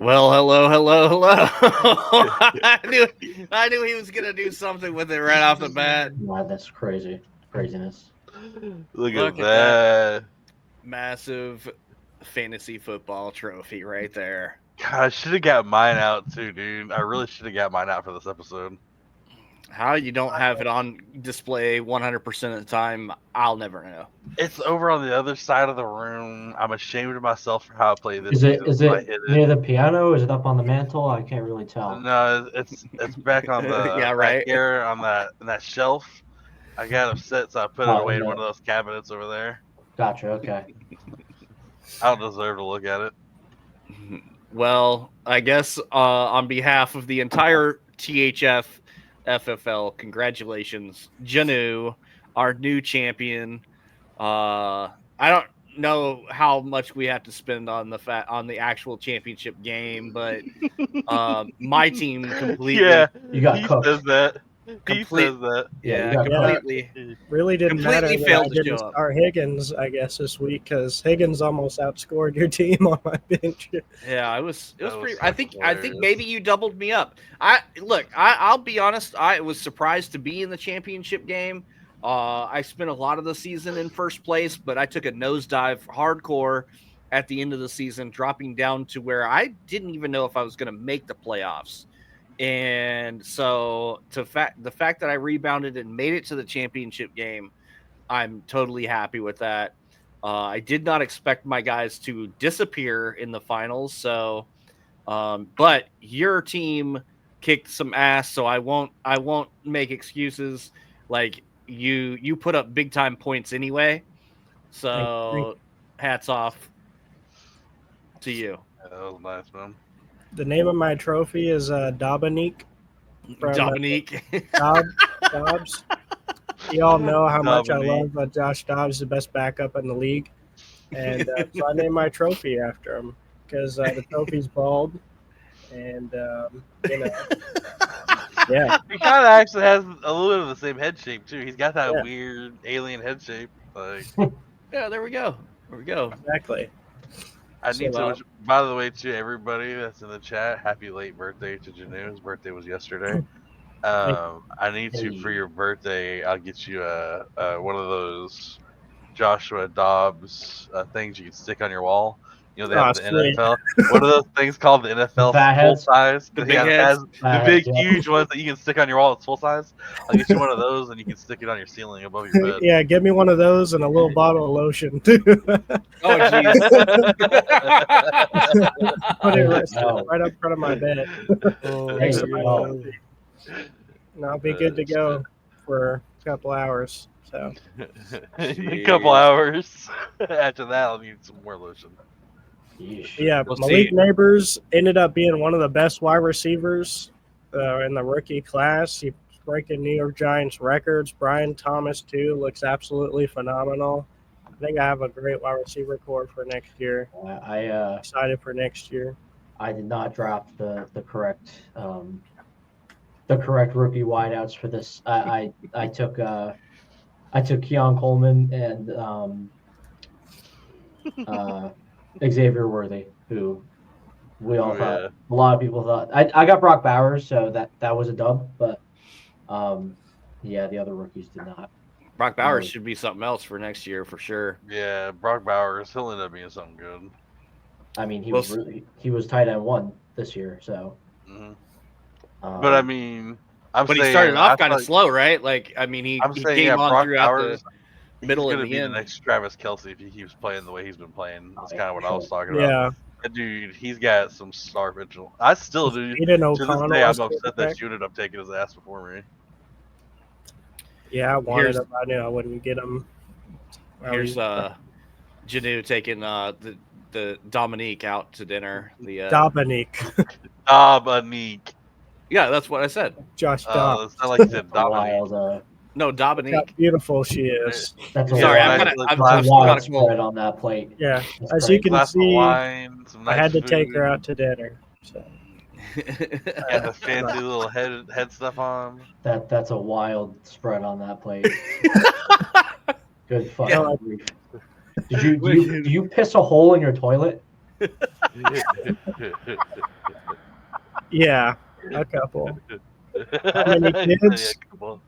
Well, hello. I knew he was gonna do something with it right off the bat. Wow, that's craziness. Look Look at at that. that. Massive fantasy football trophy right there. God, I should have got mine out too, dude. I really should have got mine out for this episode. How you don't have it on display 100% of the time, I'll never know. It's over on the other side of the room. I'm ashamed of myself for how I played this Is season. it I hit near the piano? Is it up on the mantle? I can't really tell. No, it's back on the Yeah, right. back here on that shelf. I got upset, so I put it away in one of those cabinets over there. Gotcha. Okay. I don't deserve to look at it. Well, I guess on behalf of the entire THF FFL, congratulations, Janu, our new champion. I don't know how much we have to spend on the actual championship game, but my team completely. Yeah, You got he cooked. says that. He Complete- says that. Yeah, you got completely. Really didn't Completely matter that failed I to didn't show up. start Higgins, I guess, this week because Higgins almost outscored your team on my bench. Yeah, it was That was pretty. fucking I think hilarious. maybe you doubled me up. I'll be honest. I was surprised to be in the championship game. I spent a lot of the season in first place, but I took a nosedive hardcore at the end of the season, dropping down to where I didn't even know if I was going to make the playoffs. And so, the fact that I rebounded and made it to the championship game, I'm totally happy with that. I did not expect my guys to disappear in the finals, so but your team kicked some ass, so I won't make excuses. Like you put up big time points anyway. So hats off to you. Yeah, that was nice, man. The name of my trophy is Dominique. From, Dominique. Dobbs. You all know how much I Dominique. love Josh Dobbs, the best backup in the league. And so I named my trophy after him because the trophy's bald. And, yeah. He kind of actually has a little bit of the same head shape too. He's got that Yeah. weird alien head shape. Like Yeah, there we go. Exactly. I need So, to. By the way, to everybody that's in the chat, happy late birthday to Janu. His birthday was yesterday. I need to for your birthday. I'll get you one of those Joshua Dobbs things you can stick on your wall. You know they have the sweet. NFL. What are those things called? The NFL fat full heads? size. The Yeah, big it heads? has the Fat big, heads, yeah. huge ones that you can stick on your wall. It's full size. I'll get you one of those, and you can stick it on your ceiling above your bed. Yeah, give me one of those and a little bottle of lotion, too. Oh jeez. Put it right, No. right up front of my bed. There you go. And I'll be good to go for a couple hours. So A couple hours. After that, I'll need some more lotion. Yeesh. yeah, We'll Malik see. Neighbors ended up being one of the best wide receivers in the rookie class. He's breaking New York Giants records. Brian Thomas too looks absolutely phenomenal. I think I have a great wide receiver core for next year. I Excited for next year. I did not drop the correct rookie wideouts for this. I took Keon Coleman and Xavier Worthy, who we all thought a lot of people thought. I got Brock Bowers, so that was a dub, but yeah, the other rookies did not. Brock Bowers should be something else for next year for sure. Yeah, Brock Bowers. He'll end up being something good. I mean, he Well, was tight end 1 this year, so. hmm But I mean, But he started off kind of slow, right? Like, I mean, he came on Brock throughout Bowers, the middle he's and gonna the be end. the next Travis Kelce if he keeps playing the way he's been playing. That's Oh, kind of what I was talking about. Yeah, That dude, he's got some star potential. I still do. Aiden To this O'Connell. day, I'm was upset that quarterback. you ended up taking his ass before me. Yeah, I wanted Here's- him. I knew I wouldn't get him. Here's Janu taking the Dominique out to dinner. The Dominique. Dominique. yeah, that's what I said. Josh Dobbs. It's not like you said a Dominique. wild, No, How Dominique. beautiful she is. that's a Sorry, wild, I'm nice kind of little that's a glass wild got a spread cold. on that plate. Yeah, That's as crazy. you can Glass of see, wine, some nice I had to food, take her out to dinner. So. Got the fancy little head stuff on. That's a wild spread on that plate. Good fucking Yeah. grief. Do you piss a hole in your toilet? Yeah, a couple. How many kids?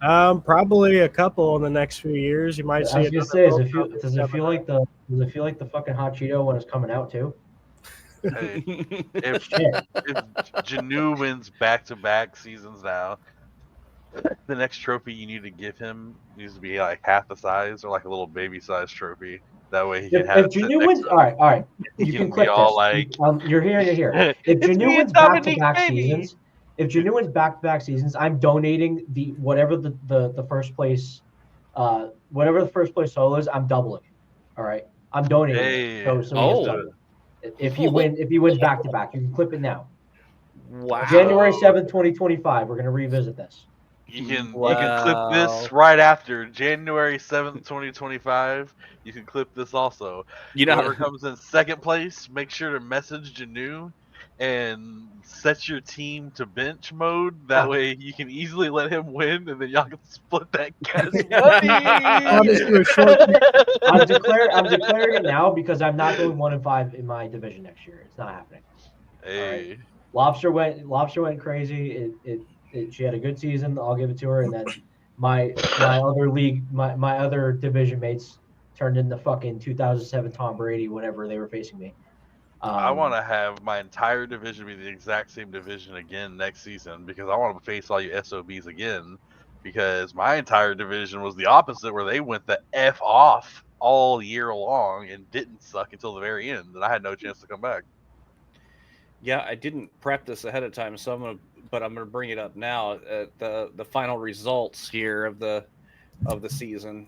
Probably a couple in the next few years. You might I see was gonna say, does it feel like the fucking hot Cheeto when it's coming out too? Hey, if Shit. Janu wins back-to-back seasons now, the next trophy you need to give him needs to be like half the size or like a little baby-sized trophy. That way he can have If it sit Janu next wins, to all him. right, He you can be clip all this. like, You're here. If it's Janu me and wins Dominique's back-to-back baby. seasons, I'm donating the whatever the first place, whatever the first place solo is, I'm doubling it. All right, I'm donating Hey, it. So he Oh. gets double. If he wins back-to-back, you can clip it now. Wow. January 7th, 2025. We're gonna revisit this. you can clip Wow. this right after January 7th, 2025. You can clip this also. You know, Whoever comes in second place, make sure to message Janu and set your team to bench mode. That way you can easily let him win, and then y'all can split that gas I'll just do money. a short. I'm declaring it now because I'm not going 1-5 in my division next year. It's not happening. Hey, Lobster went crazy. She had a good season. I'll give it to her. And then my other division mates turned into fucking 2007 Tom Brady whenever they were facing me. I want to have my entire division be the exact same division again next season because I want to face all you SOBs again. Because my entire division was the opposite, where they went the F off all year long and didn't suck until the very end, and I had no chance to come back. yeah, I didn't prep this ahead of time, so I'm gonna bring it up now. The final results here of the season,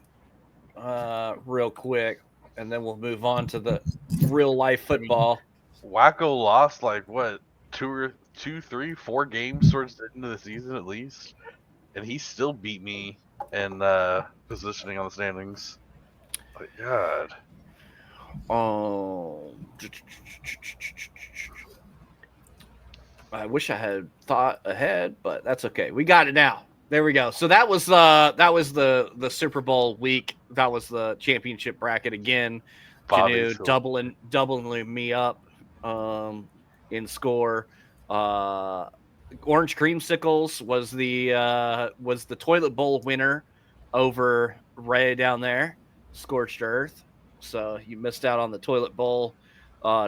real quick, and then we'll move on to the real life football. Wakko lost like what 3, 4 games towards the end of the season at least, and he still beat me in positioning on the standings. But God, I wish I had thought ahead, but that's okay. We got it now. There we go. So that was the Super Bowl week. That was the championship bracket again. Janu doubling me up in score. Orange Creamsicles was the toilet bowl winner over Ray down there, Scorched Earth. So you missed out on the toilet bowl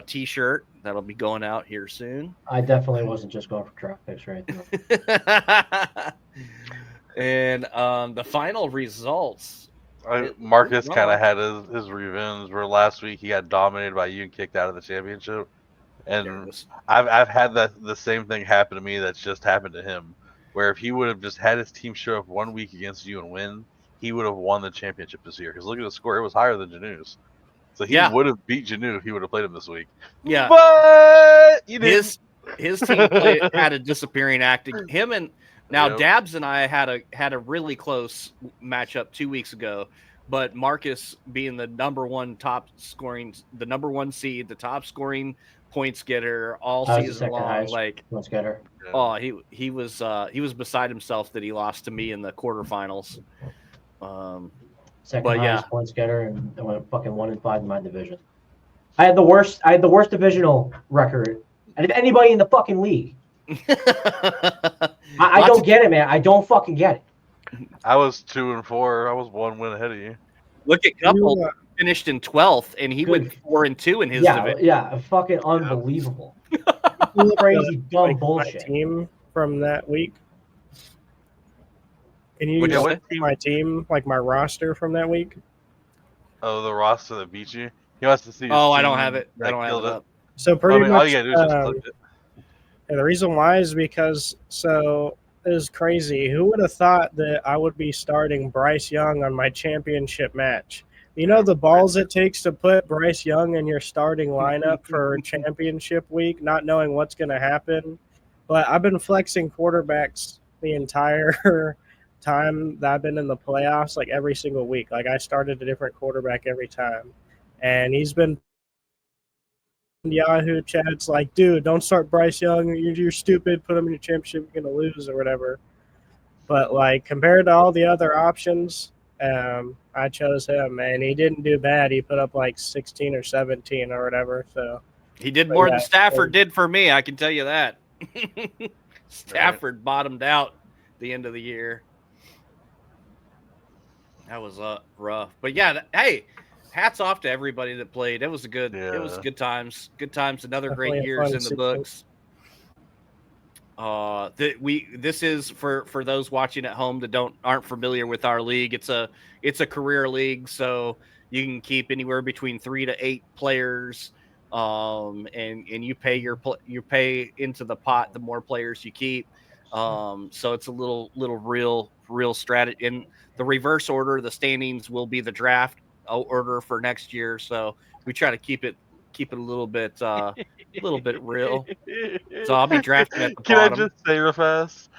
t-shirt that'll be going out here soon. I definitely wasn't just going for draft picks right there. And the final results, Marcus kind of had his revenge where last week he got dominated by you and kicked out of the championship. And I've had the same thing happen to me that's just happened to him, where if he would have just had his team show up 1 week against you and win, he would have won the championship this year. Because look at the score, it was higher than Janu's. So he would have beat Janu if he would have played him this week. Yeah, but his team had a disappearing act. Him and Dabs and I had a really close matchup 2 weeks ago. But Marcus being the number one seed, the top scoring points getter all season long, like points getter. Oh, he was beside himself that he lost to me in the quarterfinals. Second highest points getter, and I went fucking 1-5 in my division. I had the worst divisional record out of anybody in the fucking league. I don't get it, man. I don't fucking get it. I was 2-4. I was 1 win ahead of you. Look at Couple finished in 12th, and he went 4-2 in his division. Yeah, fucking unbelievable. Crazy dumb bullshit. My team from that week. Can you use my team, like my roster from that week? Oh, the roster that beat you? He wants to see. I don't have it. I don't have it up. So pretty much, all you gotta do is just click it. And the reason why is because it was crazy. Who would have thought that I would be starting Bryce Young on my championship match? You know the balls it takes to put Bryce Young in your starting lineup for championship week, not knowing what's going to happen. But I've been flexing quarterbacks the entire time that I've been in the playoffs, like every single week. Like I started a different quarterback every time. And he's been Yahoo chats like, dude, don't start Bryce Young. You're stupid. Put him in your championship. You're going to lose or whatever. But, like, compared to all the other options, I chose him, and he didn't do bad. He put up, like, 16 or 17 or whatever. So He did But more yeah, than Stafford did for me. I can tell you that. Stafford bottomed out the end of the year. That was rough. But yeah, hey, hats off to everybody that played. It was good Yeah. times. Good times. Another Definitely great a years fun in the season. books. This is for those watching at home that aren't familiar with our league. It's a career league, so you can keep anywhere between 3 to 8 players. And you pay into the pot the more players you keep. So it's a little real strategy. In the reverse order, the standings will be the draft order for next year. So we try to keep it a little bit real. So I'll be drafting at the Can I bottom. just say real fast?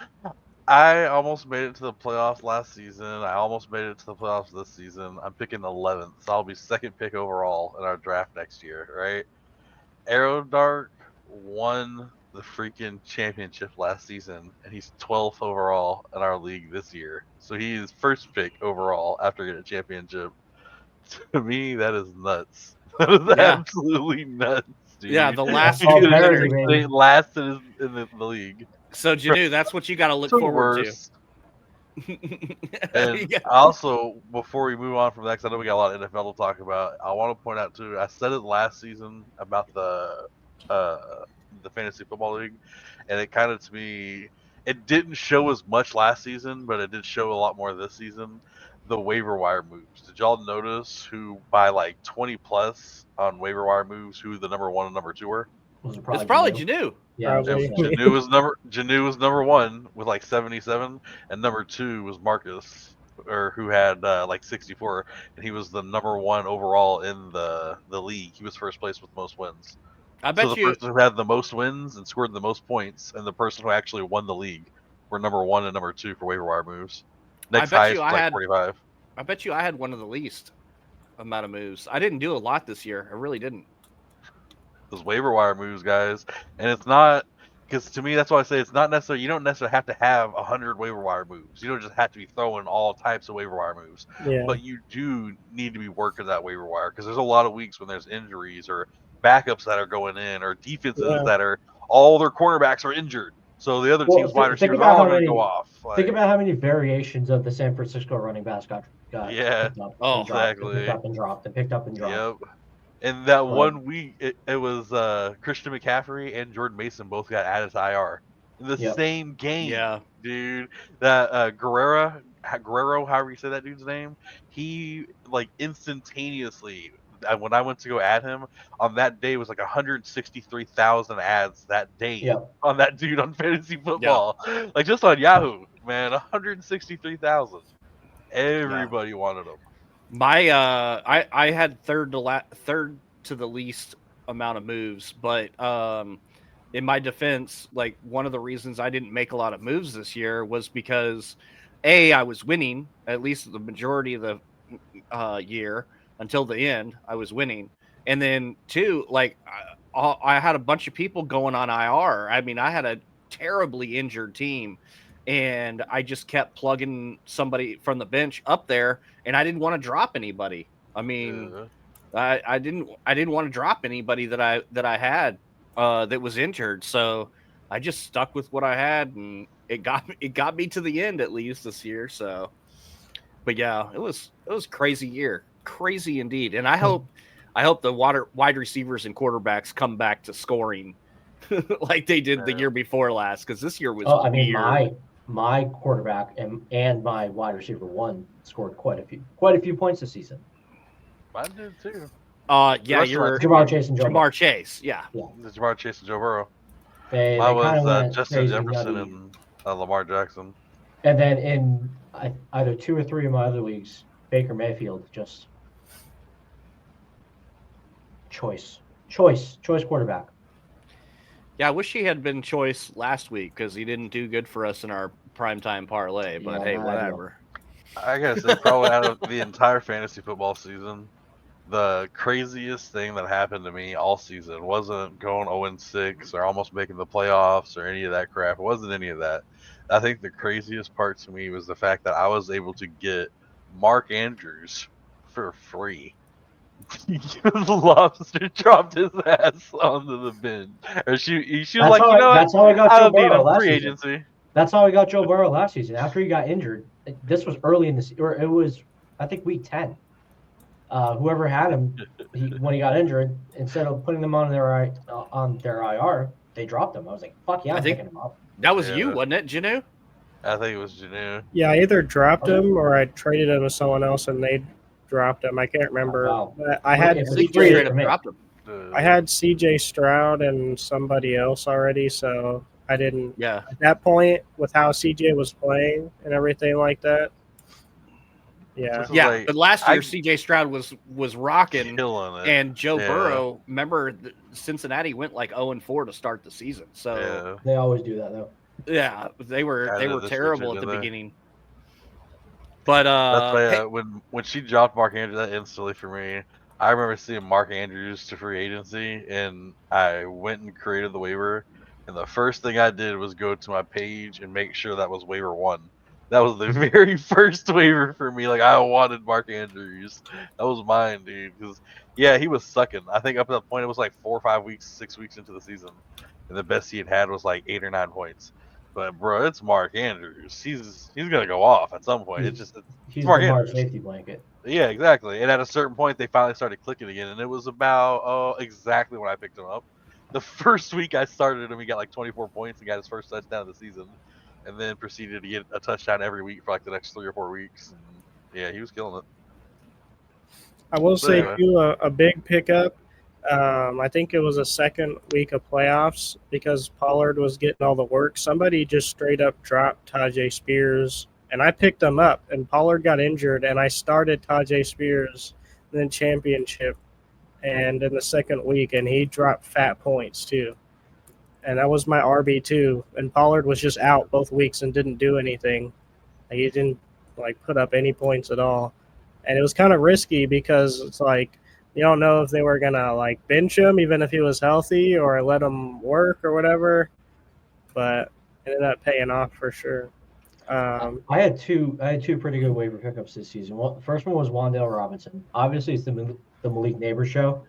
I almost made it to the playoffs last season. I almost made it to the playoffs this season. I'm picking 11th, so I'll be second pick overall in our draft next year, right? Arrow Dark won the freaking championship last season, and he's 12th overall in our league this year. So he's first pick overall after getting a championship. To me, that is nuts. That is Yeah. absolutely nuts, dude. Yeah, the last all two parity, years. baby. Last in the league. So Janu, that's what you got to look So forward worse. to. And Yeah. also, before we move on from that, 'cause I know we got a lot of NFL to talk about, I want to point out too. I said it last season about the fantasy football league, and it kind of to me, it didn't show as much last season, but it did show a lot more this season. The waiver wire moves. Did y'all notice who by like 20 plus on waiver wire moves who the number 1 and number 2 were? Was it It's probably Janu? Janu. Yeah, I was Probably. gonna say. Janu was number 1 with like 77, and number 2 was Marcus, or who had like 64, and he was the number 1 overall in the league. He was first place with most wins. I So bet the you. person who had the most wins and scored the most points, and the person who actually won the league, were number 1 and number 2 for waiver wire moves. Next highest was like 45. I bet you I had one of the least amount of moves. I didn't do a lot this year. I really didn't. Those waiver wire moves, guys, and it's not. Because to me, that's why I say it's not necessarily. You don't necessarily have to have 100 waiver wire moves. You don't just have to be throwing all types of waiver wire moves. Yeah. But you do need to be working that waiver wire, because there's a lot of weeks when there's injuries or backups that are going in, or defenses that are all their cornerbacks are injured. So the other team's wide receivers are all going to go off. Think about how many variations of the San Francisco running backs got Yeah. picked up, Oh, and dropped, exactly. and picked up and dropped, and picked up and dropped. Yep. And that one week, it was Christian McCaffrey and Jordan Mason both got added to IR in the same game. Yeah. Dude. That Guerrero, however you say that dude's name, he like instantaneously, when I went to go add him on that day, was like 163,000 ads that day on that dude on fantasy football. Like just on Yahoo, man, 163,000. Everybody wanted him. My I had third to the least amount of moves, but in my defense, like one of the reasons I didn't make a lot of moves this year was because I was winning at least the majority of the year until the end. I was winning, and then 2, like I had a bunch of people going on IR. I mean, I had a terribly injured team, and I just kept plugging somebody from the bench up there, and I didn't want to drop anybody. I mean, I didn't want to drop anybody that I had that was injured. So I just stuck with what I had, and it got me to the end at least this year. So, but yeah, it was crazy year, crazy indeed. And I hope the wide receivers and quarterbacks come back to scoring like they did the year before last, because this year was. I mean, my quarterback and my wide receiver 1 scored quite a few points this season. Mine did too. Yeah, you're Jamar Chase and Joe Jamar Chase. Yeah. Jamar Chase and Joe Burrow. They Mine kind of was went Justin crazy, Jefferson nutty. and Lamar Jackson. And then in either 2 or 3 of my other leagues, Baker Mayfield just choice quarterback. Yeah, I wish he had been choice last week because he didn't do good for us in our primetime parlay. But hey, whatever. I gotta say, probably out of the entire fantasy football season, the craziest thing that happened to me all season wasn't going 0-6 or almost making the playoffs or any of that crap. It wasn't any of that. I think the craziest part to me was the fact that I was able to get Mark Andrews for free. The lobster dropped his ass onto the bench. Or she was That's like, how you know that's what? how I got I Joe don't need Burrow him. last Free season. agency. That's how I got Joe Burrow last season. After he got injured, this was early in the or it was, I think, week 10. Whoever had him, when he got injured, instead of putting them on their IR, they dropped him. I was like, "Fuck yeah, I I'm think- picking him up." That was you, Yeah. wasn't it, Janu? I think it was Janu. Yeah, I either dropped him or I traded him to someone else and they dropped him. I can't remember. Wow. But I had Okay, I think you Free straight for up me. dropped him. I had CJ Stroud and somebody else already, so I didn't. Yeah. At that point, with how CJ was playing and everything like that, yeah. This is Yeah, like, but last year I- CJ Stroud was rocking, killing it. and Joe Yeah. Burrow. Remember, Cincinnati went like 0-4 to start the season. So Yeah. They always do that though. yeah, they were Yeah, they they were just terrible switched at it, the didn't they? beginning. But That's why hey, when she dropped Mark Andrews, that instantly for me. I remember seeing Mark Andrews to free agency, and I went and created the waiver. And the first thing I did was go to my page and make sure that was waiver 1. That was the very first waiver for me. Like, I wanted Mark Andrews. That was mine, dude. Because yeah, he was sucking. I think up to that point it was like 4 or 5 weeks, 6 weeks into the season, and the best he had was like 8 or 9 points. But bro, it's Mark Andrews. He's gonna go off at some point. He's Mark Lamar's Andrews. safety blanket. Yeah, exactly. And at a certain point, they finally started clicking again, and it was about exactly when I picked him up. The first week I started him, he got like 24 points and got his first touchdown of the season, and then proceeded to get a touchdown every week for like the next 3 or 4 weeks. And yeah, he was killing it. I will say anyway. too, a big pickup. I think it was a second week of playoffs because Pollard was getting all the work. Somebody just straight up dropped Tajay Spears, and I picked him up. And Pollard got injured, and I started Tajay Spears in the championship, and in the second week, and he dropped fat points too. And that was my RB2. And Pollard was just out both weeks and didn't do anything. He didn't like put up any points at all. And it was kind of risky because it's like you don't know if they were gonna like bench him even if he was healthy or let him work or whatever. But it ended up paying off for sure. I had two pretty good waiver pickups this season. The first one was Wan'Dale Robinson. Obviously, it's the Malik Neighbors show,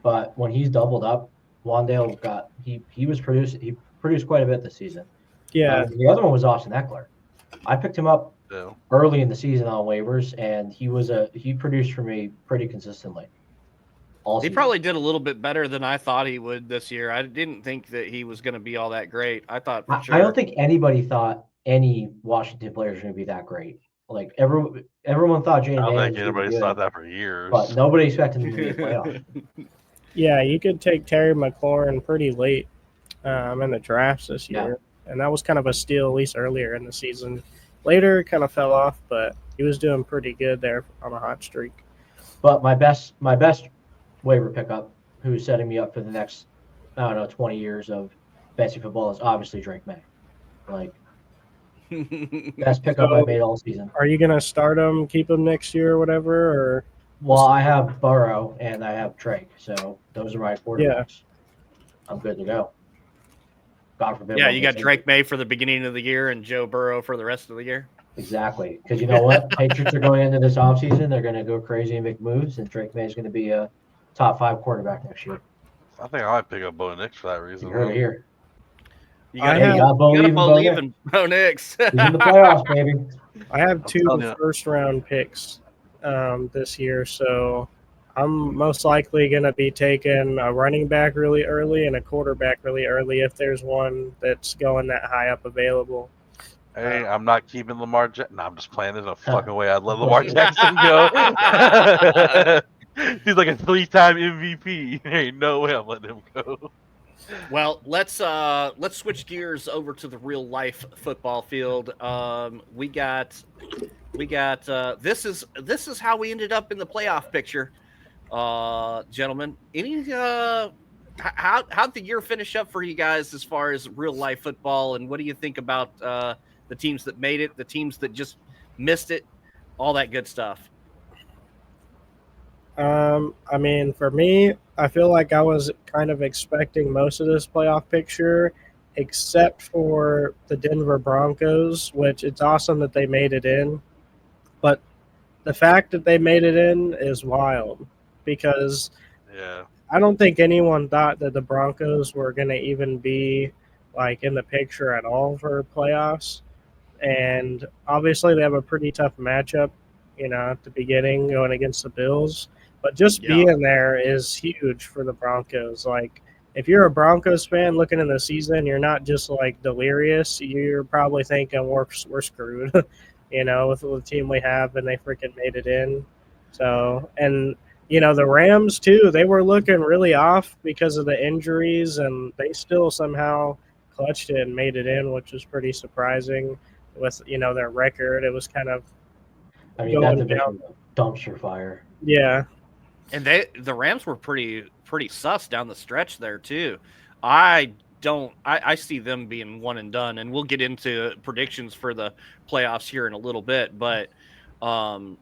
but when he's doubled up, Wan'Dale he produced quite a bit this season. Yeah, The other one was Austin Eckler. I picked him up Yeah. early in the season on waivers, and he produced for me pretty consistently. All he season. probably did a little bit better than I thought he would this year. I didn't think that he was going to be all that great. I thought for sure. I don't think anybody thought any Washington players were going to be that great. Like everyone thought Jane I don't Manning think was gonna be anybody's good, thought that for years. but nobody expected him to be a playoff. yeah, you could take Terry McLaurin pretty late in the drafts this Yeah. year, and that was kind of a steal at least earlier in the season. Later, it kind of fell off, but he was doing pretty good there on a hot streak. But my best waiver pickup, who's setting me up for the next, 20 years of fantasy football, is obviously Drake May. Like, best pickup I made all season. Are you gonna start him, keep him next year or whatever? Or Well, I have Burrow and I have Drake, so those are my quarterbacks. I'm good to go. God forbid. Yeah, one you gets got injured. Drake May for the beginning of the year and Joe Burrow for the rest of the year. Exactly. Because you know what? Patriots are going into this offseason. They're going to go crazy and make moves, and Drake May is going to be a top 5 quarterback next year. I think I might pick up Bo Nix for that reason. You heard it here. You I got have- to gotta believe in Bo believe Nix. in Bo Nix. He's in the playoffs, baby. I have 2 telling you. first-round picks this year, so I'm most likely going to be taking a running back really early and a quarterback really early if there's one that's going that high up available. Hey, I'm not keeping Lamar Jackson. No, I'm just playing. There's no fucking way I'd let Lamar Jackson go. He's like a 3-time MVP. There ain't no way I'm letting him go. Well, let's switch gears over to the real life football field. We got this is how we ended up in the playoff picture, gentlemen. How'd the year finish up for you guys as far as real life football, and what do you think about the teams that made it, the teams that just missed it, all that good stuff? I mean, for me, I feel like I was kind of expecting most of this playoff picture, except for the Denver Broncos, which it's awesome that they made it in. But the fact that they made it in is wild because Yeah. I don't think anyone thought that the Broncos were going to even be like in the picture at all for playoffs. And obviously they have a pretty tough matchup, at the beginning going against the Bills. But just being there is huge for the Broncos. Like, if you're a Broncos fan looking in the season, you're not just like delirious. You're probably thinking we're screwed, with the team we have, and they freaking made it in. So, and the Rams too, they were looking really off because of the injuries, and they still somehow clutched it and made it in, which was pretty surprising with their record. It was kind of that going division was dumpster fire. Yeah. And the Rams were pretty sus down the stretch there too. I see them being one and done, and we'll get into predictions for the playoffs here in a little bit, but it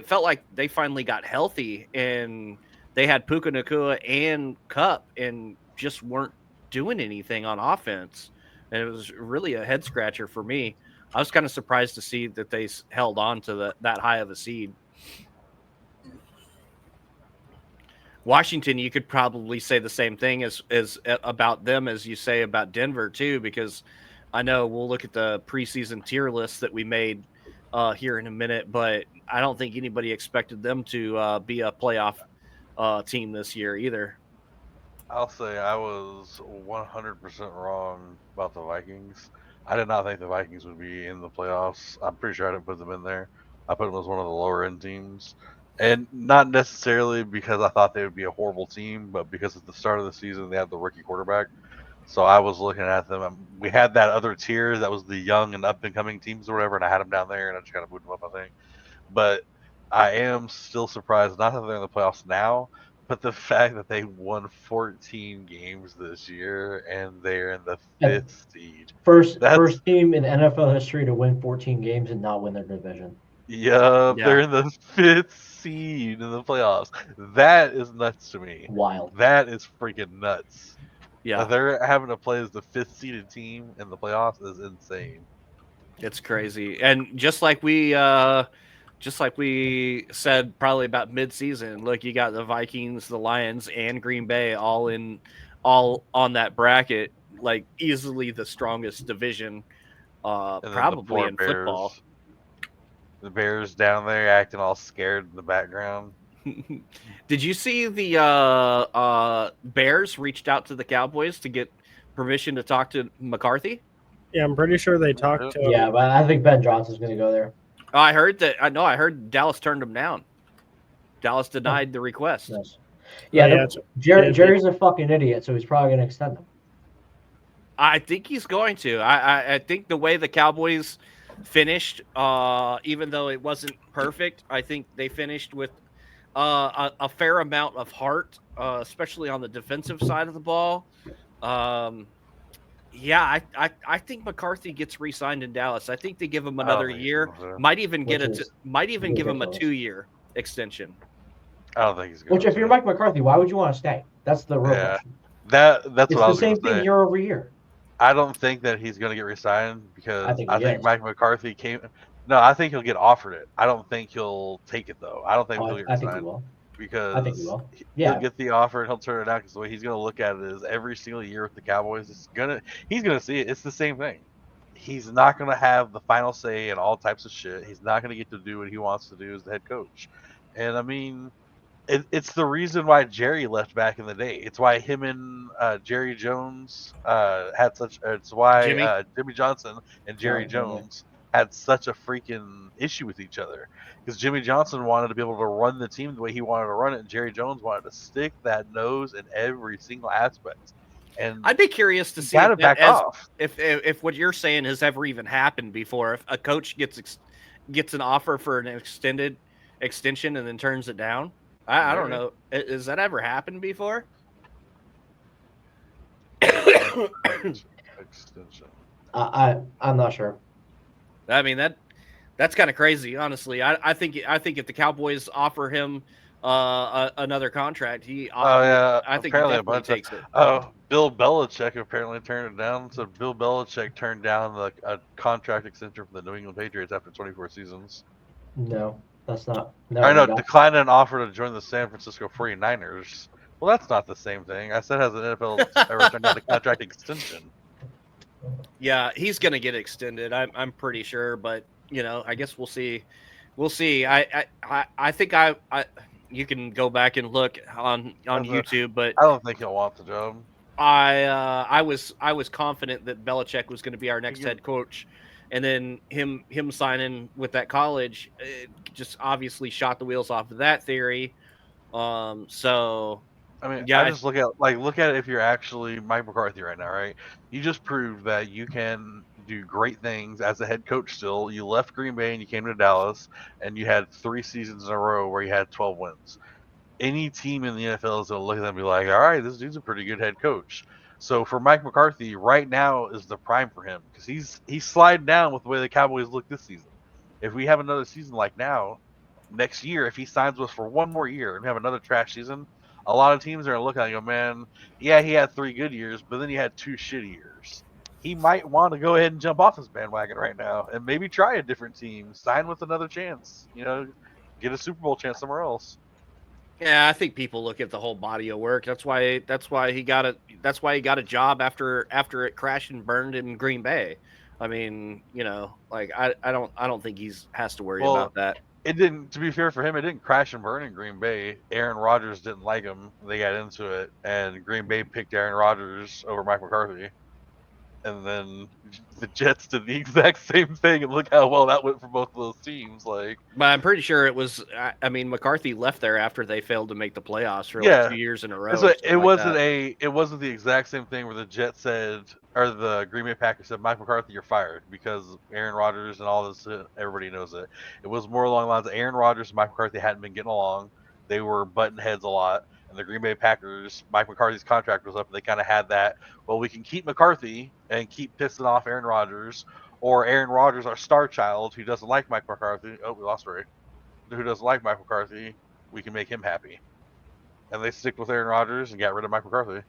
felt like they finally got healthy, and they had Puka Nacua and Kupp and just weren't doing anything on offense. And it was really a head scratcher for me. I was kind of surprised to see that they held on to that high of a seed. Washington, you could probably say the same thing as about them as you say about Denver too, because I know we'll look at the preseason tier list that we made here in a minute, but I don't think anybody expected them to be a playoff team this year either. I'll say I was 100% wrong about the Vikings. I did not think the Vikings would be in the playoffs. I'm pretty sure I didn't put them in there. I put them as one of the lower end teams. And not necessarily because I thought they would be a horrible team, but because at the start of the season they had the rookie quarterback. So I was looking at them. We had that other tier that was the young and up and coming teams or whatever, and I had them down there, and I just kind of moved them up, I think. But I am still surprised, not that they're in the playoffs now, but the fact that they won 14 games this year and they're in the 5th seed. First team in NFL history to win 14 games and not win their division. Yeah, they're in the 5th seed in the playoffs. That is nuts to me. Wild. That is freaking nuts. Yeah, they're having to play as the 5th seeded team in the playoffs is insane. It's crazy, and just like we said probably about mid-season, look, you got the Vikings, the Lions, and Green Bay all on that bracket, like easily the strongest division, probably in football. The Bears down there acting all scared in the background. Did you see the Bears reached out to the Cowboys to get permission to talk to McCarthy? Yeah, I'm pretty sure they talked to him. Yeah, but I think Ben Johnson's going to go there. I heard that. I heard Dallas turned him down. Dallas denied the request. Yes. Yeah, Jerry's a fucking idiot, so he's probably going to extend him. I think he's going to. I think the way the Cowboys finished, even though it wasn't perfect, I think they finished with a fair amount of heart, especially on the defensive side of the ball. Yeah, I think McCarthy gets re-signed in Dallas. I think they give him another year. Might even give him a 2-year extension. I don't think he's going. Which, if you're Mike McCarthy, why would you want to stay? That's the real question. That's it's what I was the same thing say. year over year. I don't think that he's going to get re-signed because I think Mike McCarthy came. No, I think he'll get offered it. I don't think he'll take it though. I don't think he'll get re-signed. I think he will. Because I think he will. Yeah. He'll get the offer and he'll turn it down because the way he's going to look at it is every single year with the Cowboys, he's going to see it. It's the same thing. He's not going to have the final say in all types of shit. He's not going to get to do what he wants to do as the head coach. And I mean, it's the reason why Jerry left back in the day. It's why him and Jerry Jones had such. It's why Jimmy Johnson and Jerry Jones had such a freaking issue with each other, because Jimmy Johnson wanted to be able to run the team the way he wanted to run it, and Jerry Jones wanted to stick that nose in every single aspect. And I'd be curious to see if what you're saying has ever even happened before. If a coach gets an offer for an extension and then turns it down. I don't know. Has that ever happened before? Extension. I'm not sure. I mean, that's kind of crazy, honestly. I think if the Cowboys offer him another contract, I think he definitely takes it. Bill Belichick apparently turned it down. So Bill Belichick turned down a contract extension from the New England Patriots after 24 seasons. No. That's not. I know, Never declined an offer to join the San Francisco 49ers. Well, that's not the same thing. I said, has the NFL ever turned down a contract extension? Yeah, he's going to get extended. I'm pretty sure, but I guess we'll see. We'll see. I think you can go back and look on YouTube, but I don't think he'll want the job. I was confident that Belichick was going to be our next head coach, and then him signing with that college just obviously shot the wheels off of that theory. So I mean, yeah, I just look at it if you're actually Mike McCarthy right now, right? You just proved that you can do great things as a head coach still. You left Green Bay and you came to Dallas, and you had 3 seasons in a row where you had 12 wins. Any team in the NFL is going to look at them and be like, all right, this dude's a pretty good head coach. So for Mike McCarthy, right now is the prime for him because he's sliding down with the way the Cowboys look this season. If we have another season like now, next year, if he signs with us for one more year and we have another trash season, a lot of teams are going to look at him and go, man, yeah, he had 3 good years, but then he had 2 shitty years. He might want to go ahead and jump off his bandwagon right now and maybe try a different team, sign with another chance, get a Super Bowl chance somewhere else. Yeah, I think people look at the whole body of work. That's why he got a job after it crashed and burned in Green Bay. I mean, I don't think has to worry about that. It didn't. To be fair for him, it didn't crash and burn in Green Bay. Aaron Rodgers didn't like him. They got into it, and Green Bay picked Aaron Rodgers over Mike McCarthy. And then the Jets did the exact same thing, and look how well that went for both of those teams. But I'm pretty sure it was. I mean, McCarthy left there after they failed to make the playoffs for like 2 years in a row. So it wasn't the exact same thing where the Jets said, or the Green Bay Packers said, Mike McCarthy, you're fired because Aaron Rodgers and all this. Everybody knows it. It was more along the lines of Aaron Rodgers and Mike McCarthy hadn't been getting along. They were butting heads a lot. And the Green Bay Packers, Mike McCarthy's contract was up, and they kind of had that. Well, we can keep McCarthy and keep pissing off Aaron Rodgers, or Aaron Rodgers, our star child, who doesn't like Mike McCarthy. Oh, we lost Ray. Who doesn't like Mike McCarthy? We can make him happy. And they stick with Aaron Rodgers and got rid of Mike McCarthy.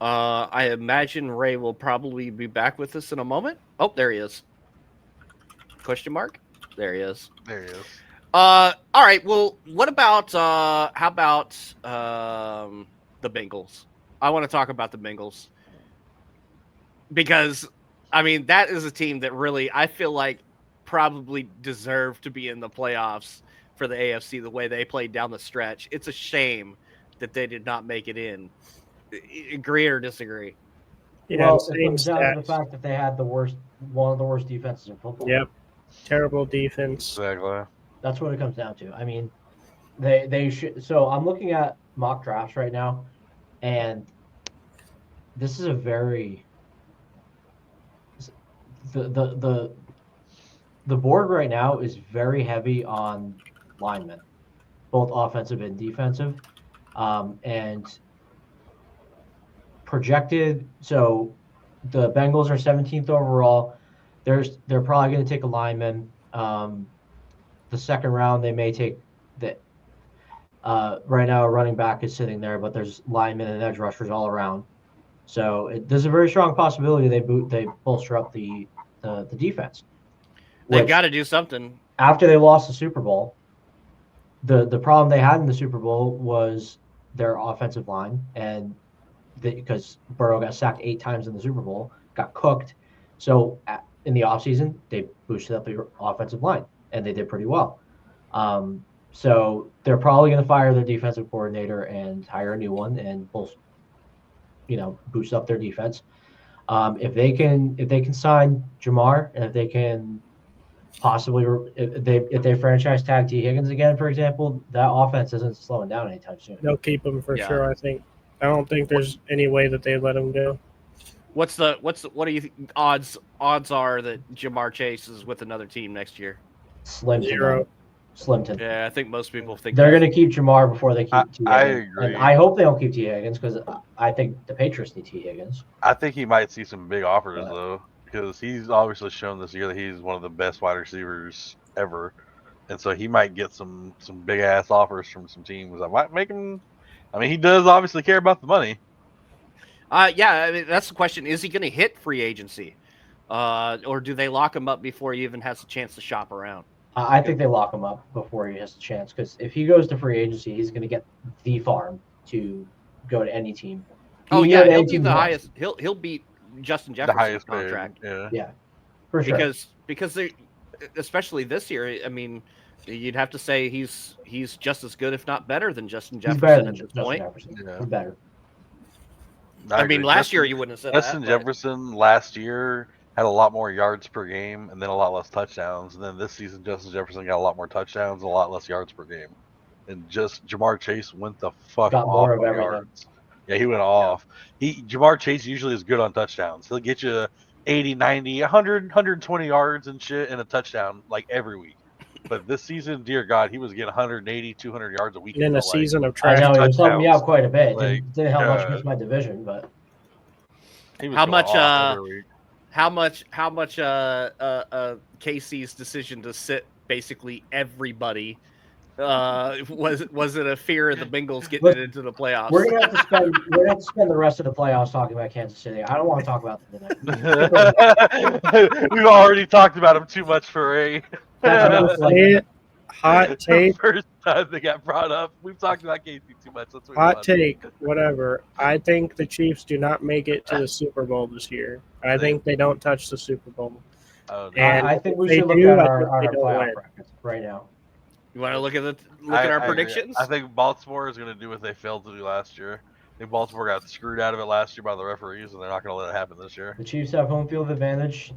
I imagine Ray will probably be back with us in a moment. Oh, there he is. Question mark? There he is. There he is. All right. Well, what about how about the Bengals? I want to talk about the Bengals because I mean that is a team that really I feel like probably deserved to be in the playoffs for the AFC the way they played down the stretch. It's a shame that they did not make it in. Agree or disagree? Yeah, well, it comes down to the fact that they had one of the worst defenses in football. Yep, terrible defense. Exactly. That's what it comes down to. I mean, they should. So I'm looking at mock drafts right now, and this is a very the board right now is very heavy on linemen, both offensive and defensive, and projected. So the Bengals are 17th overall. They're probably going to take a lineman. The second round, they may take the. Right now, a running back is sitting there, but there's linemen and edge rushers all around. So there's a very strong possibility they bolster up the defense. They've got to do something. After they lost the Super Bowl, the problem they had in the Super Bowl was their offensive line, and because Burrow got sacked 8 times in the Super Bowl, got cooked. So in the offseason, they boosted up the offensive line, and they did pretty well. So they're probably going to fire their defensive coordinator and hire a new one, and boost up their defense. If they can sign Jamar, and if they can possibly if they franchise tag T Higgins again, for example, that offense isn't slowing down anytime soon. They'll keep him for sure. I think. I don't think there's any way that they let him go. What do you think odds are that Jamar Chase is with another team next year? Slim to 0. Slim to. Yeah, I think most people think they're going to keep Jamar before they keep T Higgins. I agree. And I hope they don't keep T Higgins because I think the Patriots need T Higgins. I think he might see some big offers though, because he's obviously shown this year that he's one of the best wide receivers ever, and so he might get some big ass offers from some teams that might make him. I mean, he does obviously care about the money. Yeah, I mean, that's the question. Is he going to hit free agency? Or do they lock him up before he even has a chance to shop around? I think they lock him up before he has a chance, because if he goes to free agency, he's going to get the farm to go to any team. Oh can yeah, go to he'll any be team the he wants. highest. He'll beat Justin The Jefferson's highest paid. contract Yeah. Yeah, for sure. because they, especially this year. I mean, you'd have to say he's just as good, if not better, than Justin He's Jefferson better than at this Justin point. Jefferson. Yeah. He's better. I mean, agree. last year you wouldn't have said Justin that. but- Jefferson last year had a lot more yards per game and then a lot less touchdowns. And then this season, Justin Jefferson got a lot more touchdowns and a lot less yards per game. And just Jamar Chase went the fuck Got off more of on everything. yards. Yeah, he went off. Jamar Chase usually is good on touchdowns. He'll get you 80, 90, 100, 120 yards and shit and a touchdown like every week. But this season, dear God, he was getting 180, 200 yards a week. And in a season of I trash, know he was helping me touchdowns. out quite a bit. Like, Didn't help much God. against my division, but He was How going much, off every week. How much Casey's decision to sit basically everybody was it a fear of the Bengals getting Look, it into the playoffs? we're gonna have to spend the rest of the playoffs talking about Kansas City. I don't want to talk about them tonight. We've already talked about him too much for a hot take, first time they got brought up. We've talked about Casey too much. Let's move hot on. take, whatever. I think the Chiefs do not make it to the Super Bowl this year. I think they don't touch the Super Bowl. Oh, no. And I think we if they should look do, at I our think they don't playoff win. brackets right now. You want to look at our I agree. predictions? I think Baltimore is going to do what they failed to do last year. I think Baltimore got screwed out of it last year by the referees, and they're not going to let it happen this year. The Chiefs have home field advantage.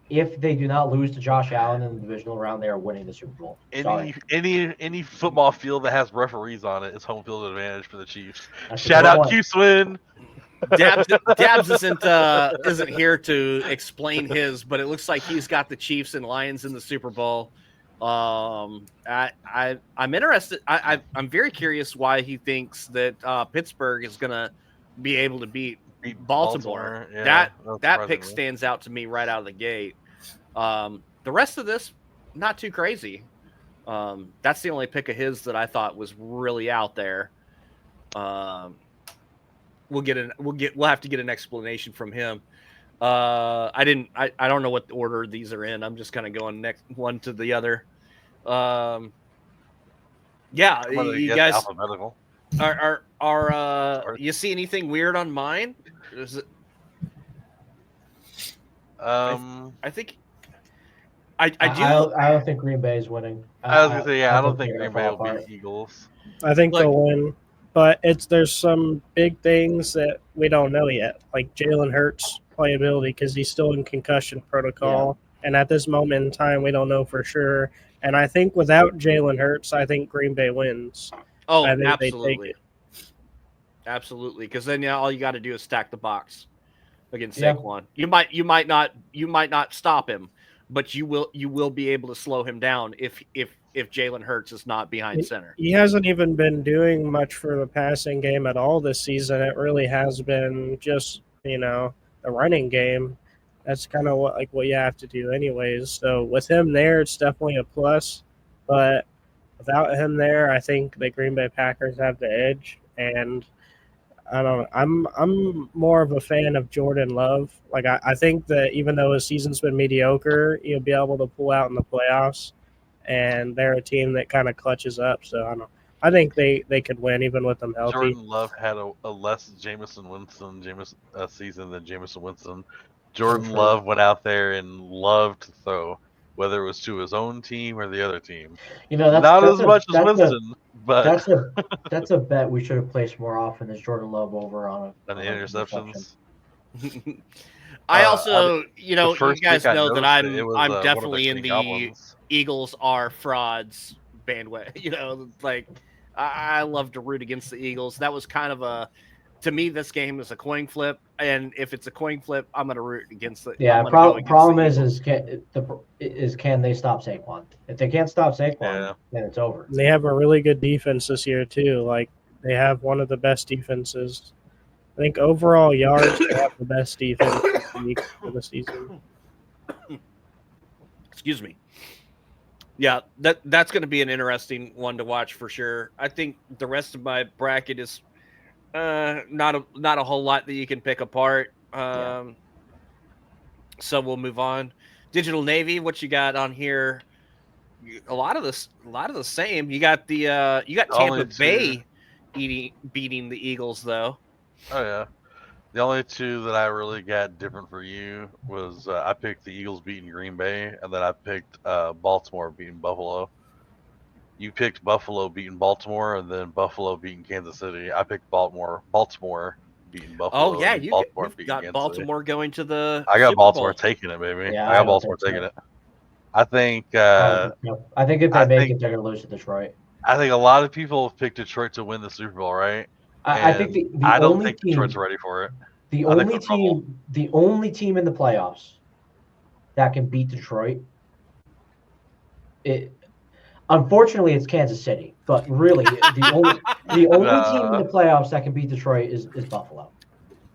If they do not lose to Josh Allen in the divisional round, they are winning the Super Bowl. Sorry. Any football field that has referees on it is home field advantage for the Chiefs. That's a Shout good out point. Q Swin. Dabs isn't here to explain his, but it looks like he's got the Chiefs and Lions in the Super Bowl. I'm interested. I'm very curious why he thinks that Pittsburgh is gonna be able to beat Baltimore. Yeah, that pick stands out to me right out of the gate. The rest of this, not too crazy. That's the only pick of his that I thought was really out there. We'll have to get an explanation from him. I don't know what order these are in. I'm just kind of going next one to the other. Yeah, you guys alphabetical. are you see anything weird on mine? Is it, I think I do. I don't think Green Bay is winning. I was gonna say, I don't think they're Green gonna Bay fall will apart. beat Eagles. I think they'll win, but there's some big things that we don't know yet, like Jalen Hurts' playability because he's still in concussion protocol, and at this moment in time, we don't know for sure. And I think without Jalen Hurts, I think Green Bay wins. Oh, I think absolutely, absolutely. Because then all you got to do is stack the box against Saquon. You might not stop him, but you will be able to slow him down if Jalen Hurts is not behind center. He hasn't even been doing much for the passing game at all this season. It really has been just the running game. That's kind of what you have to do anyways. So with him there, it's definitely a plus. But without him there, I think the Green Bay Packers have the edge. And I don't know. I'm more of a fan of Jordan Love. Like I think that even though his season's been mediocre, he'll be able to pull out in the playoffs. And they're a team that kind of clutches up. So I don't know. I think they could win even with them healthy. Jordan Love had a less Jameson Winston season than Jameson Winston. Jordan Love went out there and loved to throw, whether it was to his own team or the other team. That's not as much as Winston, but that's a bet we should have placed more often as Jordan Love over on the interceptions. I also, you guys pick I know that noticed I'm one of definitely in the Goblins. Eagles are frauds bandwagon. I love to root against the Eagles. That was kind of to me, this game is a coin flip, and if it's a coin flip, I'm going to root against it. Yeah, problem is can they stop Saquon? If they can't stop Saquon, then it's over. And they have a really good defense this year too. Like they have one of the best defenses. I think overall yards, they have the best defense for the season. Excuse me. Yeah, that's going to be an interesting one to watch for sure. I think the rest of my bracket is not a whole lot that you can pick apart. So we'll move on. Digital Navy, what you got on here? a lot of the same. You got you got Only Tampa Bay beating the Eagles though. Oh yeah. The only two that I really got different for you was I picked the Eagles beating Green Bay, and then I picked Baltimore beating Buffalo. You picked Buffalo beating Baltimore, and then Buffalo beating Kansas City. I picked Baltimore beating Buffalo. Oh yeah, and Baltimore you've beating got Kansas Baltimore going to the City. I got Super Baltimore Bowl. taking it, baby. Yeah, I got I don't Baltimore think so. taking it. I think I think if they I make think- it, they're gonna lose to Detroit. I think a lot of people have picked Detroit to win the Super Bowl, right? I think the I don't only think team, Detroit's ready for it. the I think only they'll crumble. team, the only team in the playoffs that can beat Detroit. Unfortunately, it's Kansas City, but really, the only team in the playoffs that can beat Detroit is Buffalo.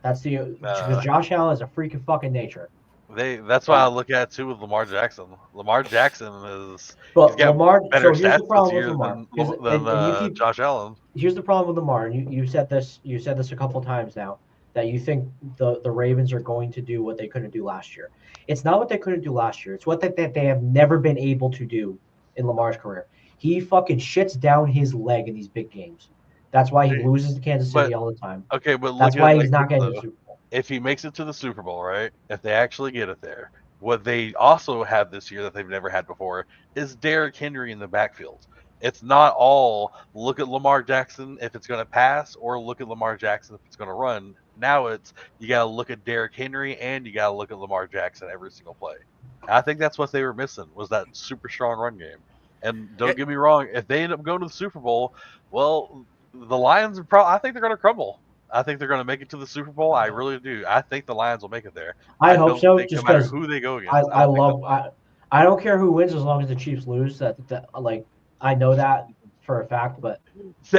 That's because Josh Allen is a freak of fucking nature. That's why I look at it too with Lamar Jackson. Lamar Jackson he's got Lamar. better So here's the stats problem this with year Lamar. than Josh Allen. Here's the problem with Lamar, and you said this. You said this a couple times now, that you think the Ravens are going to do what they couldn't do last year. It's not what they couldn't do last year. It's what they have never been able to do in Lamar's career. He fucking shits down his leg in these big games. That's why he loses to Kansas City all the time. Okay, but that's why he's not getting to the Super Bowl. If he makes it to the Super Bowl, right? If they actually get it there, what they also have this year that they've never had before is Derrick Henry in the backfield. It's not all look at Lamar Jackson if it's going to pass or look at Lamar Jackson if it's going to run. Now it's you got to look at Derrick Henry and you got to look at Lamar Jackson every single play. And I think that's what they were missing was that super strong run game. And don't get me wrong, if they end up going to the Super Bowl, well, the Lions are I think they're going to crumble. I think they're going to make it to the Super Bowl. I really do. I think the Lions will make it there. I hope so. Just no matter because who they go against, I don't care who wins as long as the Chiefs lose. That like I know that for a fact, but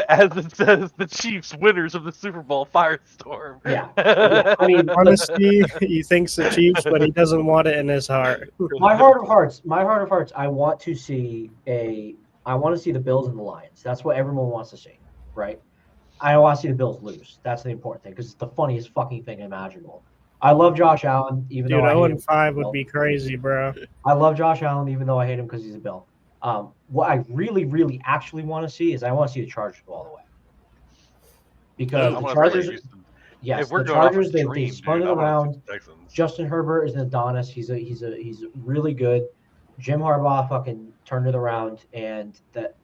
as it says, the Chiefs winners of the Super Bowl firestorm. Yeah. I mean, honestly, he thinks the Chiefs, but he doesn't want it in his heart. My heart of hearts, I want to see the Bills and the Lions. That's what everyone wants to see, right? I don't want to see the Bills lose. That's the important thing because it's the funniest fucking thing imaginable. I love Josh Allen, even though 0-5 would be crazy, bro. I love Josh Allen, even though I hate him because he's a Bill. What I really, really actually want to see is I want to see the Chargers go all the way. Because the Chargers, the Chargers, they spun it around. Justin Herbert is an Adonis. He's really good. Jim Harbaugh fucking turned it around, and that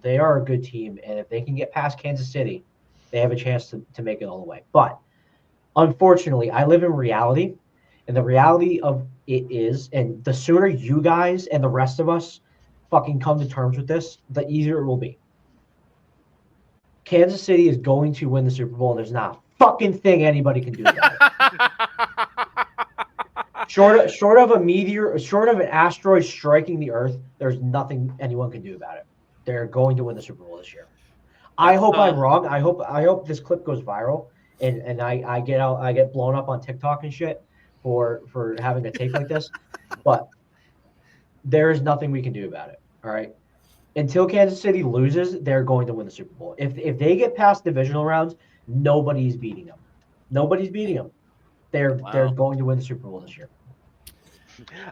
they are a good team. And if they can get past Kansas City, they have a chance to make it all the way. But unfortunately, I live in reality, and the reality of it is, and the sooner you guys and the rest of us fucking come to terms with this, the easier it will be. Kansas City is going to win the Super Bowl, and there's not a fucking thing anybody can do about it. Short of a meteor, short of an asteroid striking the Earth, there's nothing anyone can do about it. They're going to win the Super Bowl this year. I hope I'm wrong. I hope this clip goes viral, and I get blown up on TikTok and shit for having a take like this. But there is nothing we can do about it. All right. Until Kansas City loses, they're going to win the Super Bowl. If they get past divisional rounds, nobody's beating them. Nobody's beating them. They're going to win the Super Bowl this year.